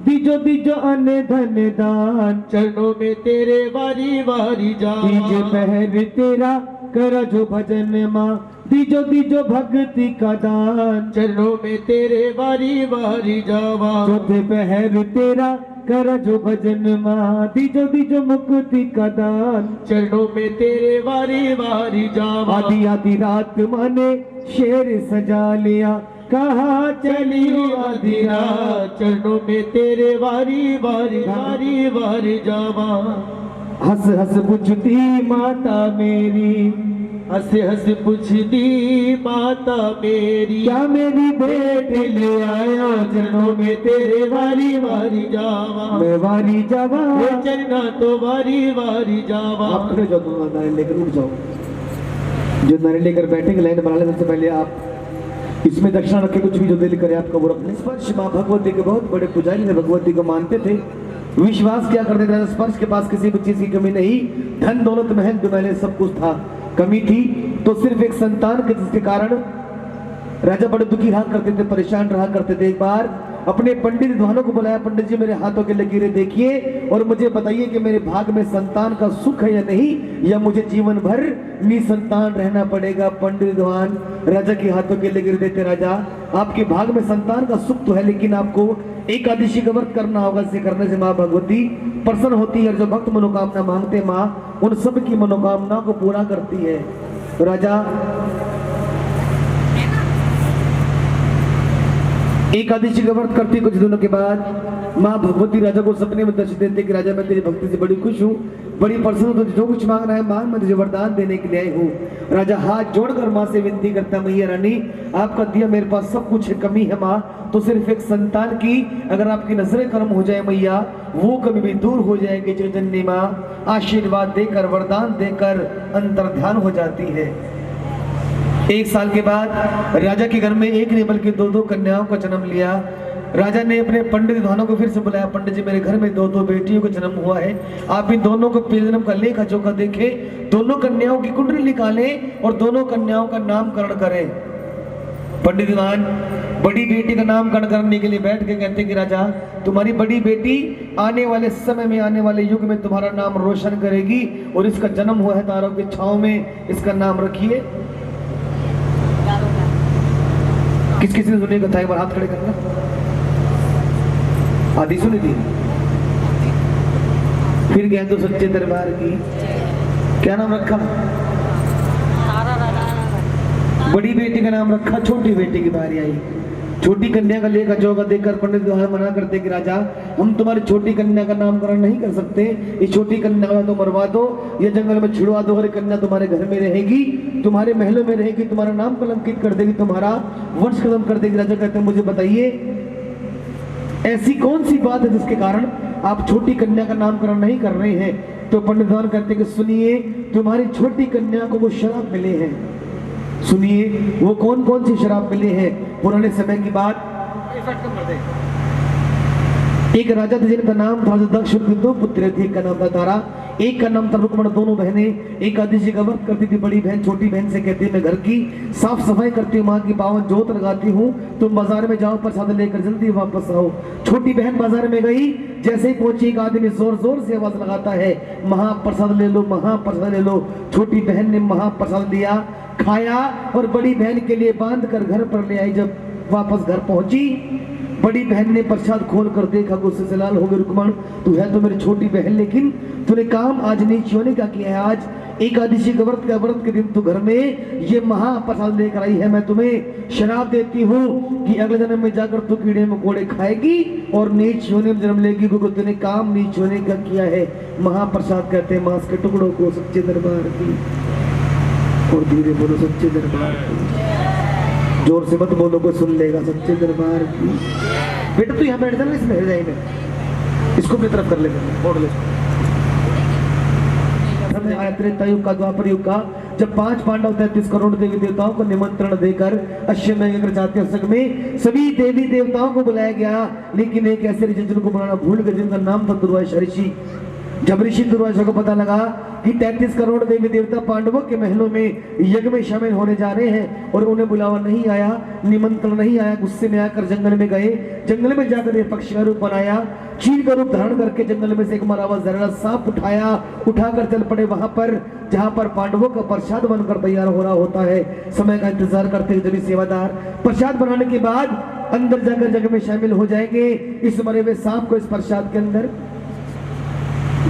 Speaker 5: दीजो दीजो अन्न धन दान, चरणों में तेरे वारी वारी जावांगे। पहर तेरा करा जो भजन माँ, दीजो दीजो भक्ति का दान, चरणों में तेरे वारी वारी जावा। चौथे पहर तेरा करा जो भजन माँ, दीजो दीजो मुक्ति का दान, चरणों में तेरे वारी वारी जावा। आधी आधी रात माने शेर सजा लिया, कहाँ चली हो आधी रात, चरणों में तेरे वारी वारी वारी वारी जावा। हंस हंस पूछती माता मेरी, हंस हंस पूछती माता मेरी, क्या मेरी बेटी ले आया, चरणों में तेरे वारी वारी जावा। मैं वारी जावा, चरना तो वारी वारी जावा। आप खड़े जाओ, तुम नारियल लेकर उठ जाओ। जो नारियल लेकर बैठेंगे लाइन बना ले, सबसे पहले आप इसमें दक्षिणा रखे, कुछ भी जो दिल करे आपका वो रख ले। स्पर्श माँ भगवती के बहुत बड़े पुजारी ने भगवती को मानते थे, विश्वास क्या करते थे, स्पर्श के पास किसी भी चीज की कमी नहीं, धन दौलत महल दुमहल सब कुछ था, कमी थी तो सिर्फ एक संतान के जिसके कारण राजा बड़े दुखी रहा करते थे, परेशान रहा करते थे। एक बार अपने पंडित विद्वानों को बुलाया, पंडित जी मेरे हाथों के लकीरें देखिए और मुझे बताइए कि मेरे भाग में संतान का सुख है या नहीं, या मुझे जीवन भर निसंतान रहना पड़ेगा। पंडित विद्वान राजा के हाथों के लकीरें देते, राजा आपके भाग में संतान का सुख तो है, लेकिन आपको एकादशी का व्रत करना होगा, इसे करने से माँ भगवती प्रसन्न होती है और जो भक्त मनोकामना मांगते माँ उन सब की मनोकामना को पूरा करती है। तो राजा एकादशी का व्रत करती, कुछ दिनों के बाद माँ भगवती राजा को सपने में दर्शन देते कि राजा मैं तेरी भक्ति से बड़ी खुश हूँ, बड़ी प्रसन्न हूँ, तुझे जो कुछ मांगना है मांग, मैं तुझे वरदान देने के लिए आई हूँ। राजा हाथ जोड़कर माँ से विनती करता, मैया रानी आपका दिया मेरे पास सब कुछ है, कमी है माँ तो सिर्फ एक संतान की, अगर आपकी नजरें कर्म हो जाए मैया वो कभी भी दूर हो जाएंगे। जगजननी माँ आशीर्वाद देकर वरदान देकर अंतर ध्यान हो जाती है। एक साल के बाद राजा के घर में एक नहीं बल्कि दो दो कन्याओं का जन्म लिया। राजा ने अपने पंडित विद्वानों को फिर से बुलाया, पंडित जी मेरे घर में दो दो बेटियों का जन्म हुआ है, आप इन दोनों को जन्म का लेखा जोखा देखें, दोनों कन्याओं की कुंडली निकालें और दोनों कन्याओं का नामकरण करें। पंडित विद्वान बड़ी बेटी का नामकरण करने के लिए बैठ के कहते कि राजा तुम्हारी बड़ी बेटी आने वाले समय में, आने वाले युग में तुम्हारा नाम रोशन करेगी और इसका जन्म हुआ है तारों की छांव में, इसका नाम रखिए। किस किसी ने सुनी कथा, एक बार हाथ खड़े करना। आदि सुनी थी, फिर गए तो सच्चे दरबार की। क्या नाम रखा? बड़ी बेटी का नाम रखा, छोटी बेटी की बारी आई। छोटी कन्या का लेखा जोखा देखकर पंडित द्वारा मना करते कि राजा हम तुम्हारी छोटी कन्या का नामकरण नहीं कर सकते, इस छोटी कन्या को तो मरवा दो या जंगल में छिड़वा दो, और कन्या तुम्हारे घर में रहेगी, तुम्हारे महलों में रहेगी, तुम्हारा नाम कलंकित कर देगी, तुम्हारा वंश खत्म कर देगी। राजा कहते हैं मुझे बताइए ऐसी कौन सी बात है जिसके कारण आप छोटी कन्या का नामकरण नहीं कर रहे हैं? तो पंडित द्वारा कहते कि सुनिए तुम्हारी छोटी कन्या को वो शराब मिले हैं। सुनिए वो कौन कौन सी शराब मिले हैं। पुराने समय की बात, एक राजा थे जिनका नाम था दक्ष, दो पुत्र थे, एक का नाम था तारा, एक का नाम था रुक्मण। दोनों बहनें एकादशी का व्रत करती थी। बड़ी बहन छोटी बहन से कहती मैं घर की साफ सफाई करती हूँ, माँ की पावन जोत लगाती हूँ, तुम बाजार में जाओ प्रसाद लेकर जल्दी वापस आओ। छोटी बहन बाजार में गई, जैसे ही पहुंची एक आदमी जोर जोर से आवाज लगाता है महाप्रसाद ले लो, महाप्रसाद ले लो। छोटी बहन ने महाप्रसाद दिया, खाया और बड़ी बहन के लिए बांध कर घर पर ले आई। जब वापस घर पहुंची बड़ी बहन ने प्रसाद खोल कर देखा, गुस्से से लाल हो गई। रुक्मण तू है तो मेरी छोटी बहन, लेकिन तूने काम आज नीच होने का किया है। आज एकादशी का व्रत के दिन तू घर में ये महाप्रसाद लेकर आई है। मैं तुम्हें शराब देती हूँ कि अगले जन्म में जाकर तू कीड़े मकोड़े खाएगी और नीच होने में जन्म लेगी, क्योंकि तूने काम नीच होने का किया है। महाप्रसाद कहते हैं मांस के टुकड़ों को सच्चे दरबार की, और धीरे बोलो सच्चे दरबार की, जोर से मत बोलो कोई सुन लेगा, सच्चे दरबार की। बेटा तू यहाँ बैठ जाना इसमें हृदय में, इसको अपनी तरफ कर ले, मोड़ ले।
Speaker 2: समय आया त्रेता युग का, द्वापर युग का, जब 5 पांडव 33 करोड़ देवी देवताओं को निमंत्रण देकर अश्वमेध जाति उत्सव में सभी देवी देवताओं को बुलाया गया, लेकिन एक ऐसे ऋषि जिनको बुलाना भूल गए जिनका नाम था दुर्वासा ऋषि। जब ऋषि दुर्वासा को पता लगा कि 33 करोड़ देवी देवता पांडवों के महलों में यज्ञ में शामिल होने जा रहे हैं और उन्हें बुलावा नहीं आया, निमंत्रण नहीं आया, गुस्से में आकर जंगल में गए। जंगल में जाकर एक पक्षी का रूप बनाया, चील का रूप धारण करके जंगल में से एक मरा हुआ जहरीला सांप उठाकर चल पड़े वहां पर जहां पर पांडवों का प्रसाद बनकर तैयार हो रहा होता है। समय का इंतजार करते हुए सभी सेवादार प्रसाद बनाने के बाद अंदर जाकर यज्ञ में शामिल हो जाएंगे। इस मरे हुए सांप को इस प्रसाद के अंदर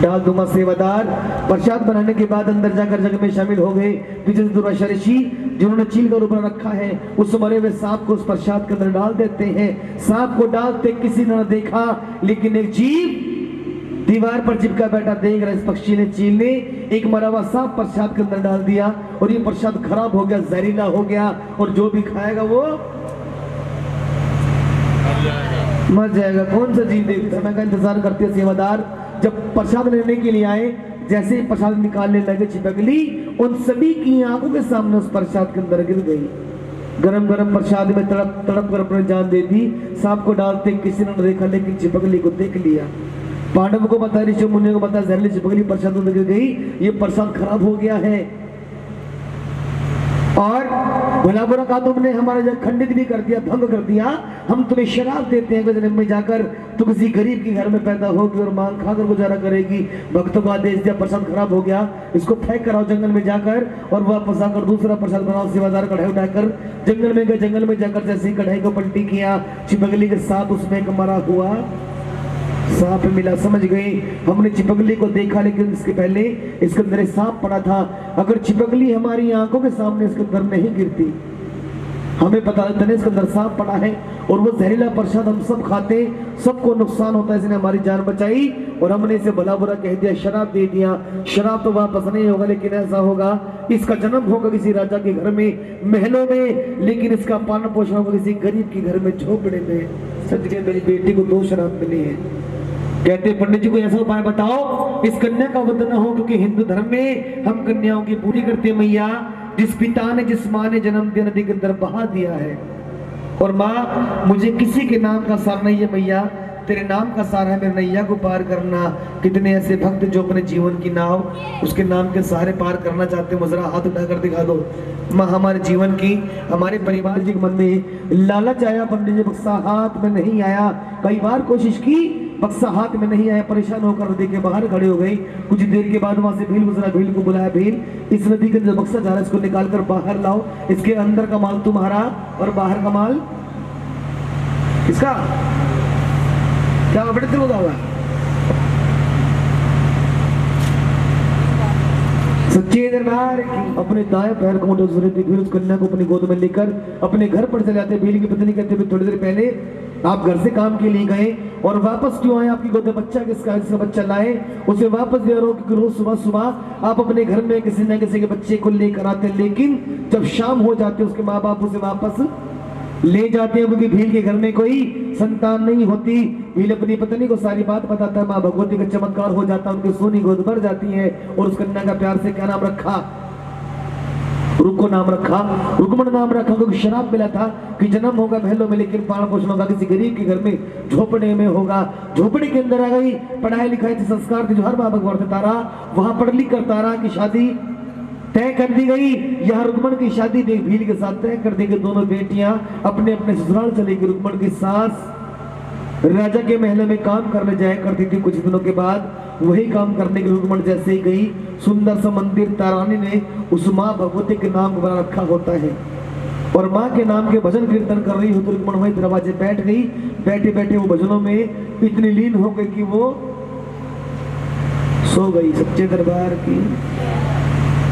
Speaker 2: डाल दूंगा। सेवादार प्रसाद बनाने के बाद अंदर जाकर जग में शामिल हो गए। पीछे से दुर्वासा ऋषि जिन्होंने चील का रूप रखा है उस मरे हुए सांप को उस प्रसाद के अंदर डाल देते हैं। सांप को डालते किसी ने देखा, लेकिन एक जीव दीवार पर चिपका बैठा देख रहा। इस पक्षी ने, चील ने एक मरा हुआ सांप प्रसाद के अंदर डाल दिया और ये प्रसाद खराब हो गया, जहरीला हो गया और जो भी खाएगा वो मर जाएगा। कौन सा जीव देखता? समय का इंतजार करते हैं सेवादार। जब प्रसाद लेने के लिए आए, जैसे ही प्रसाद निकालने लगे छिपकली उन सभी की आंखों के सामने उस प्रसाद के अंदर गिर गई। गरम गरम प्रसाद में तड़प तड़प कर अपनी जान दे दी। सांप को डालते किसी ने देखा, लेकिन छिपकली को देख लिया। पांडव को बताया, ऋषि मुनि को बताया, जहरीली छिपकली प्रसाद में गिर गई, ये प्रसाद खराब हो गया है और भला बुरा का तुमने हमारा जब खंडित भी कर दिया, भंग कर दिया। हम तुम्हें शराब देते हैं जन्म में जाकर तो किसी गरीब के घर में पैदा होगी और मांग खाकर गुजारा करेगी। भक्तों को आदेश दिया, प्रसाद खराब हो गया, इसको फेंक कर आओ जंगल में जाकर और वापस आकर दूसरा प्रसाद बनाओ। सेवादार कढ़ाई उठाकर जंगल में गए। जंगल में जाकर जैसे ही कढ़ाई को पलटी किया, छिपकली के साथ उसमें एक मरा हुआ सांप मिला। समझ गए हमने छिपकली को देखा, लेकिन इसके पहले इसके अंदर सांप पड़ा था। अगर छिपकली हमारी आंखों के सामने इसके अंदर नहीं गिरती, हमें पता लगता नहीं इसके अंदर सांप पड़ा है और वो जहरीला प्रसाद हम सब खाते, सबको नुकसान होता है। इसने हमारी जान बचाई और हमने इसे भला बुरा कह दिया, शराब दे दिया। शराब तो वापस नहीं होगा, लेकिन ऐसा होगा इसका जन्म होगा किसी राजा के घर में, महलों में, लेकिन इसका पालन पोषण होगा किसी गरीब के घर में, झोपड़े में। सच के मेरी बेटी को 2 शराब मिली है। कहते पंडित जी को ऐसा उपाय बताओ इस कन्या का वध न हो, क्योंकि हिंदू धर्म में हम कन्याओं की पूरी करते हैं। मैया, जिस पिता ने, जिस माँ ने जन्म दिया नदी के अंदर बहा दिया है, और माँ मुझे किसी के नाम का सार नहीं है, मैया तेरे नाम का सार है मेरे नैया को पार करना। कितने ऐसे भक्त जो अपने जीवन की नाव उसके नाम के सहारे पार करना चाहते हैं, जरा हाथ उठाकर दिखा दो। माँ हमारे जीवन की, हमारे परिवार जी के मन में लालच आया, पंडित जी बक्सा हाथ में नहीं आया। कई बार कोशिश की, बक्सा हाथ में नहीं आया, परेशान होकर नदी के बाहर खड़े हो गई। कुछ देर के बाद वहां से भील गुजरा, भील को बुलाया, भील इस नदी के अंदर बक्सा जा रहा है, इसको निकाल कर बाहर लाओ। इसके अंदर का माल तुम्हारा और बाहर का माल इसका। क्या बड़े दिल होगा? सच्चे दरबार की। अपने दाएं पैर को मुठो जरूरत थी, फिर उस कन्या को अपनी गोद में लेकर अपने घर पर चले जाते। भील की पत्नी कहते थोड़ी देर पहले आप घर से काम के लिए गए और वापस क्यों आए? आपकी गोद में बच्चा किसका? जिसका बच्चा लाए उसे वापस दे रहो, क्योंकि रोज सुबह सुबह आप अपने घर में किसी न किसी के बच्चे को लेकर आते, लेकिन जब शाम हो जाती है उसके माँ बाप उसे वापस ले जाते हैं, क्योंकि भील के घर में कोई संतान नहीं होती। भील अपनी पत्नी को सारी बात बताता है, माँ भगवती का चमत्कार हो जाता है, उनकी सोनी गोद भर जाती है और उस कन्या का प्यार से क्या नाम रखा? रुको नाम रखा, रुकमण नाम रखा, क्योंकि शराब मिला था कि जन्म होगा महलों में, लेकिन पालन पोषण होगा किसी गरीब के घर में, झोपड़े में होगा। झोपड़ी के अंदर आ गई, पढ़ाई लिखाई थी, संस्कार थी, जो हर माँ भगवान तारा वहां पढ़ लिख कर तारा की शादी तय कर दी गई। यहाँ रुक्मण की शादी भील के साथ तय कर दी गई। दोनों बेटियां अपने अपने ससुराल चली गई। रुक्मण की सास राजा के महल में काम करने जाया करती थी। कुछ दिनों के बाद वही काम करने के रुक्मण जैसे ही गई, सुंदर सा मंदिर तारानी ने उस माँ भगवती के नाम को बना रखा होता है और माँ के नाम के भजन कीर्तन कर रही हो तो रुक्मण वही दरवाजे बैठ गई। बैठे बैठे वो भजनों में इतनी लीन हो गई कि वो सो गई। सच्चे दरबार की,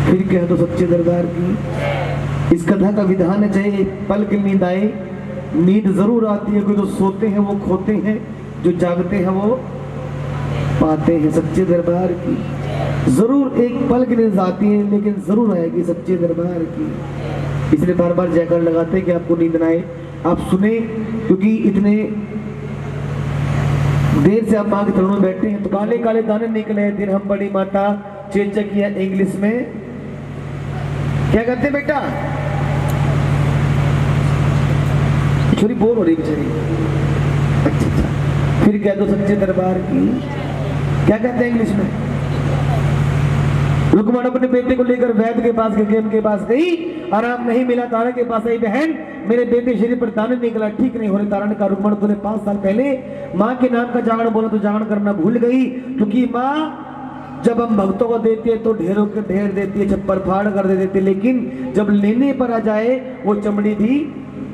Speaker 2: फिर कह दो सच्चे दरबार की। इस कथा का विधान है, चाहे पल की नींद आए, नींद जरूर आती है, कोई जो सोते हैं वो खोते हैं, जो जागते हैं वो पाते हैं। सच्चे दरबार की जरूर एक पल की नींद आती है, लेकिन जरूर आएगी सच्चे दरबार की। इसलिए बार बार जयकार लगाते हैं कि आपको नींद ना आए, आप सुने, क्योंकि इतने देर से आप माँ के चरणों में बैठे हैं। तो काले काले दाने निकले दिन हम बड़ी माता, चेंज किया इंग्लिश में, क्या कहते हैं बेटा? छोरी बोर हो रही बेचारी। अच्छा, फिर कह दो सच्चे दरबार की, क्या कहते हैं इंग्लिश में? रुकमण अपने बेटे को लेकर वैद्य के पास गई, के पास गई, आराम नहीं मिला। तारा के पास आई, बहन मेरे बेटे शरीर पर दाने निकला, ठीक नहीं हो रहे। तारा ने कहा रुकमण तूने 5 साल पहले माँ के नाम का जागरण बोला तो जागरण करना भूल गई, क्योंकि माँ जब हम भक्तों को देती है तो ढेरों के ढेर देती है, छप्पर फाड़ कर दे देती है, लेकिन जब लेने पर आ जाए वो चमड़ी भी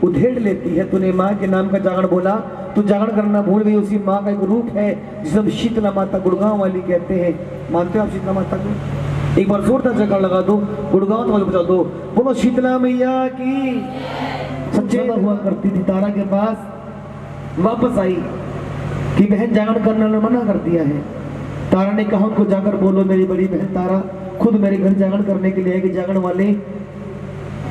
Speaker 2: उधेड़ लेती है। तूने माँ के नाम का जागरण बोला तो जागरण करना भूल गई। उसी माँ का एक रूप है जिसे हम शीतला माता गुड़गांव वाली कहते हैं। मानते हो आप शीतला माता को? एक बार जोरदार जगह लगा दो, गुड़गांव वाले बजा दो, बोलो शीतला मैया की। सच्चे हुआ करती थी। तारा के पास वापस आई कि बहन जागरण करने ने मना कर दिया है। तारा ने कहा उनको जाकर बोलो मेरी बड़ी बहन तारा खुद मेरे घर जागरण करने के लिए है कि जागरण वाले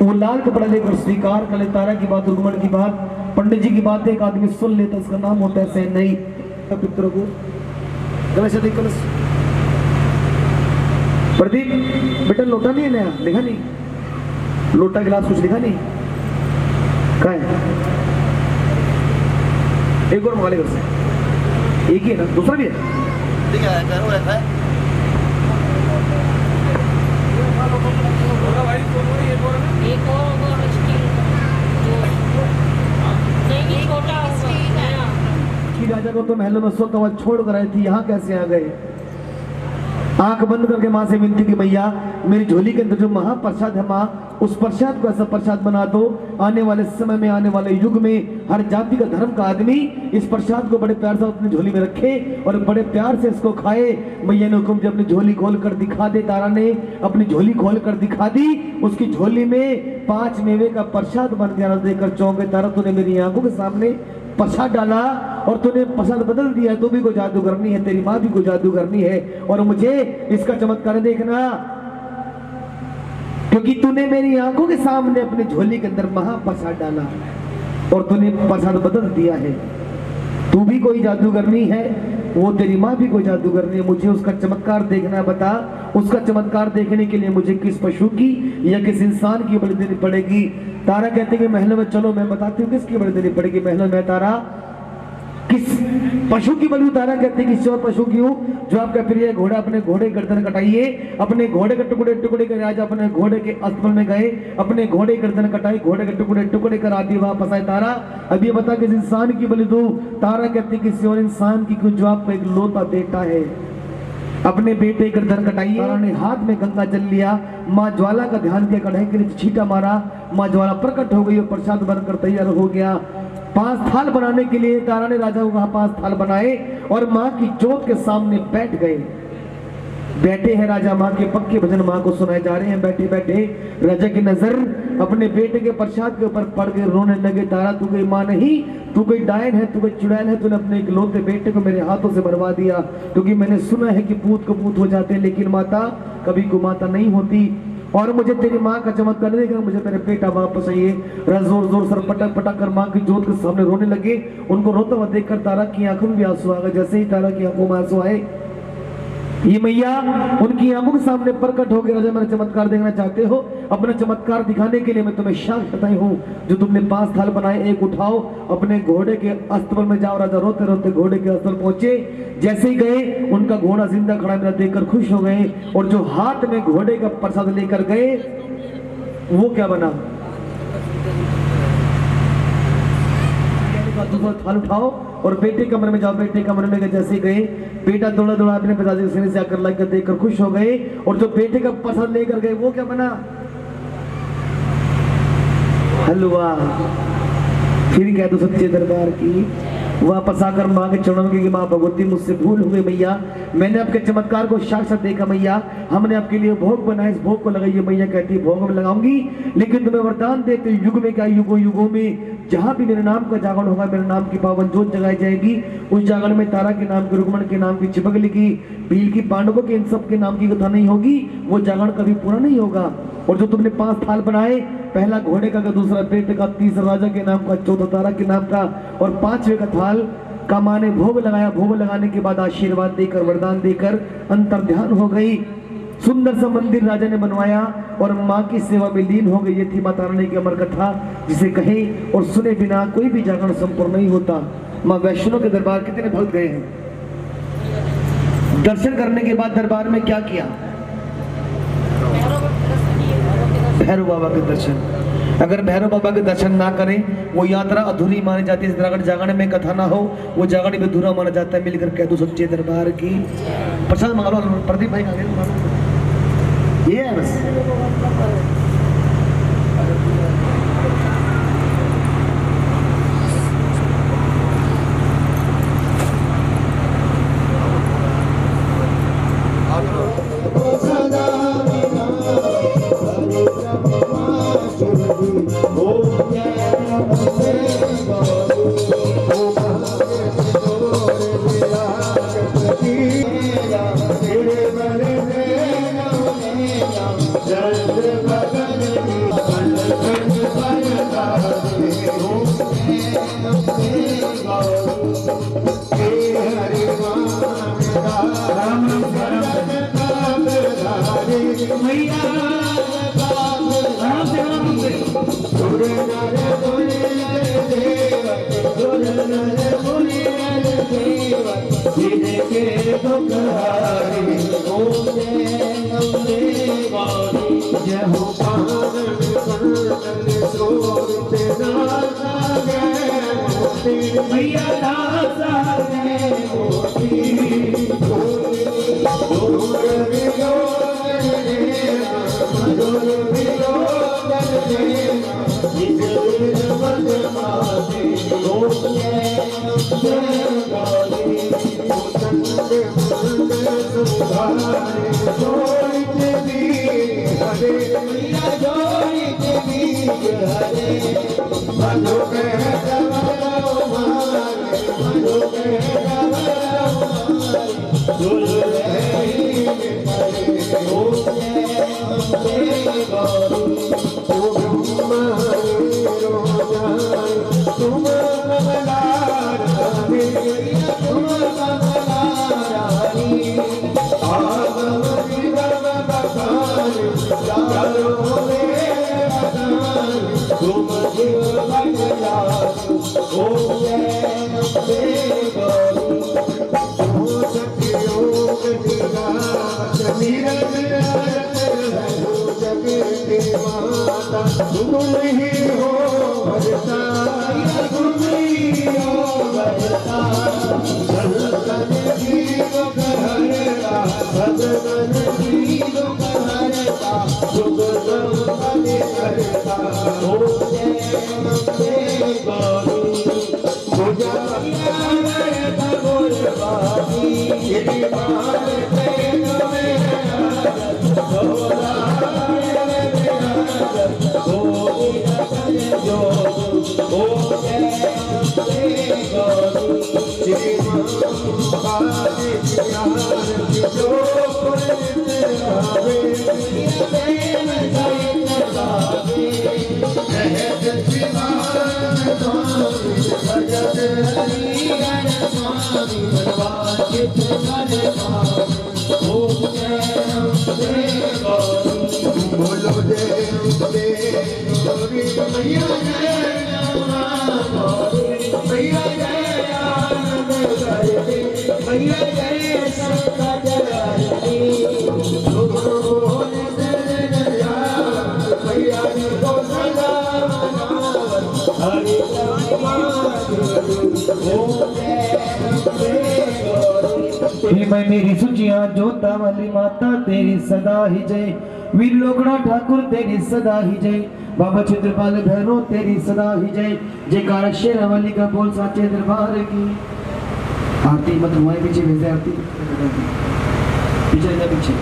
Speaker 2: वो लाल कपड़ा लेकर स्वीकार कर ले। तारा की बात, रुकमण की बात, पंडित जी की बात एक आदमी सुन लेता, इसका नाम होता है सहन नहीं। पितरों को कलश कलश प्रदीप बेटा लोटा नहीं है नया, लिखा नहीं, लोटा गिलास कुछ लिखा नहीं, क्या है? एक और मंगा घर से, एक ही है ना, दूसरा भी है?
Speaker 7: एक और स्टील नहीं छोटा होगा।
Speaker 2: कि राजा को तो महलों में सोता हुआ छोड़ कर आई थी, यहाँ कैसे आ गए? आंख बंद करके माँ से विनती की मैया मेरी झोली के अंदर जो महाप्रसाद है माँ, उस प्रसाद को ऐसा प्रसाद बना दो आने वाले समय में, आने वाले युग में हर जाति का धर्म का आदमी इस प्रसाद को बड़े प्यार से अपनी झोली में रखे और बड़े प्यार से इसको खाए। मैया ने हुक्म जब अपनी झोली खोल कर दिखा दे। तारा ने अपनी झोली खोल कर दिखा दी, उसकी झोली में 5 मेवे का प्रसाद बन गया। देकर चौंके तारा तूने मेरी आंखों के सामने प्रसाद डाला और तूने प्रसाद बदल दिया, तू भी कोई जादूगरनी है, तेरी माँ भी कोई जादूगरनी है और मुझे इसका चमत्कार देखना, क्योंकि तूने मेरी आंखों के सामने अपनी झोली के अंदर महाप्रसाद डाला और तूने प्रसाद बदल दिया है। तू भी कोई जादूगरनी है, वो तेरी माँ भी कोई जादूगरनी है, मुझे उसका चमत्कार देखना। बता उसका चमत्कार देखने के लिए मुझे किस पशु की या किस इंसान की बलि देनी पड़ेगी? तारा कहते कि महल में चलो, मैं बताती हूँ किसकी बलि देनी पड़ेगी। महल में तारा किस पशु की बलि? तारा कहते किसी और पशु की हूँ जो आपका प्रिय घोड़ा, अपने घोड़े गर्दन कटाइए, अपने घोड़े के टुकड़े टुकड़े कर राजा अपने घोड़े के अस्तबल में गए, अपने घोड़े गर्दन कटाई, घोड़े के टुकड़े टुकड़े कर आदि वापस आए। तारा अब ये बता किस इंसान की बलि दूं? तारा कहते किसी और इंसान की क्यों जो आपका एक लौता बेटा है, अपने बेटे गर्दन कटाइए। तारा ने हाथ में गंगा जल लिया, माँ ज्वाला का ध्यान किया, कढ़ाई के नीचे छींटा मारा, माँ ज्वाला प्रकट हो गई और प्रसाद बनकर तैयार हो गया। 5 थाल बनाने के लिए तारा ने राजा को कहा 5 थाल बनाए और माँ की जोत के सामने बैठ गए। बैठे हैं राजा, माँ के पक्के भजन माँ को सुनाए जा रहे हैं। बैठे बैठे राजा की नजर अपने बेटे के प्रसाद के ऊपर पड़ गए, रोने लगे। तारा तू कोई माँ नहीं, तू कोई डायन है, तू कोई चुड़ैल है, तूने अपने इकलौते बेटे को मेरे हाथों से मरवा दिया। क्योंकि मैंने सुना है कि पूत को पूत हो जाते हैं लेकिन माता कभी कुमाता नहीं होती, और मुझे तेरी माँ का चमत्कार देखना, मुझे तेरे बेटा वापस आइए। जोर जोर सर पटक पटक कर माँ की जोत के सामने रोने लगे। उनको रोता हुआ देखकर तारा की आंखों में भी आंसू आ गए। जैसे ही तारा की आंखों में आंसू आए, ये मैया उनकी आंखों के सामने प्रकट हो गए। राजा मेरा चमत्कार देखना चाहते हो? अपना चमत्कार दिखाने के लिए मैं तुम्हें शांत बताई हूँ। जो तुमने 5 थाल बनाए, एक उठाओ, अपने घोड़े के अस्तबल में जाओ। राजा रोते रोते घोड़े के अस्तबल पहुंचे। जैसे ही गए उनका घोड़ा जिंदा खड़ा मेरा देखकर खुश हो गए, और जो हाथ में घोड़े का प्रसाद लेकर गए वो क्या बना? दूसरा थाल उठाओ और बेटे कमरे में जाओ। बेटे कमरे में गए, जैसे गए बेटा दौड़ा दौड़ा अपने पिताजी के सिर से आकर लगकर देखकर खुश हो गए, और जो बेटे का प्रसाद लेकर गए वो क्या बना? हलवा। फिर कह दो सच्चे दरबार की। वापस आकर माँ के चरणों में कि माँ भगवती मुझसे भूल हो गई मैया, मैंने आपके चमत्कार को साक्षात देखा मैया, हमने आपके लिए भोग बनाया, इस भोग को लगाइए। मैया कहती है भोग में लगाऊंगी, लेकिन तुम्हें वरदान देते युग में क्या युगों युगों में जहाँ भी मेरे नाम का जागरण होगा, मेरे नाम की पावन जोत जगाई जाएगी। उस जागरण में तारा के नाम की, रुक्मण के नाम की, चिपकली की, भील की, पांडवों के, इन सब के नाम की कथा नहीं होगी। वो जागरण कभी पूरा नहीं होगा। और जो तुमने 5 थाल बनाए, पहला घोड़े का, दूसरा बेटे का, तीसरा राजा के नाम का, चौथा तारा के नाम का, और 5वें का थाल का माँ ने भोग लगाया। भोग लगाने के बाद आशीर्वाद देकर, वरदान देकर अंतर ध्यान हो गई। सुंदर सा मंदिर राजा ने बनवाया और माँ की सेवा में लीन हो गई। ये थी माता रानी की अमर कथा, जिसे कहे और सुने बिना कोई भी जागरण संपूर्ण नहीं होता। माँ वैष्णो के दरबार कितने भक्त गए हैं। दर्शन करने के बाद दरबार में क्या किया? भैरव बाबा के दर्शन। अगर भैरव बाबा के दर्शन ना करें वो यात्रा अधूरी मानी जाती है। अगर जागरण में कथा ना हो वो जागरण भी अधूरा माना जाता है। मिलकर कह दो सच्चे दरबार की प्रसाद मंगा लो। प्रदीप भाई का ये है बस। मैं मेरी सुचिया जोता वाली माता तेरी सदा ही जय। वीर लोकड़ा ठाकुर तेरी सदा ही जय। बाबा चित्रपाल भैरव तेरी सदा ही जय। जयकार शेरा वाली का बोल साचे दरबार की। आरती मत हमारे पीछे भेजे आरती पीछे जा पीछे।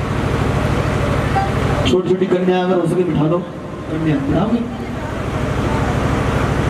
Speaker 2: छोटी छोटी कन्या अगर हो सके बिठा दो। कन्या बिठाओगे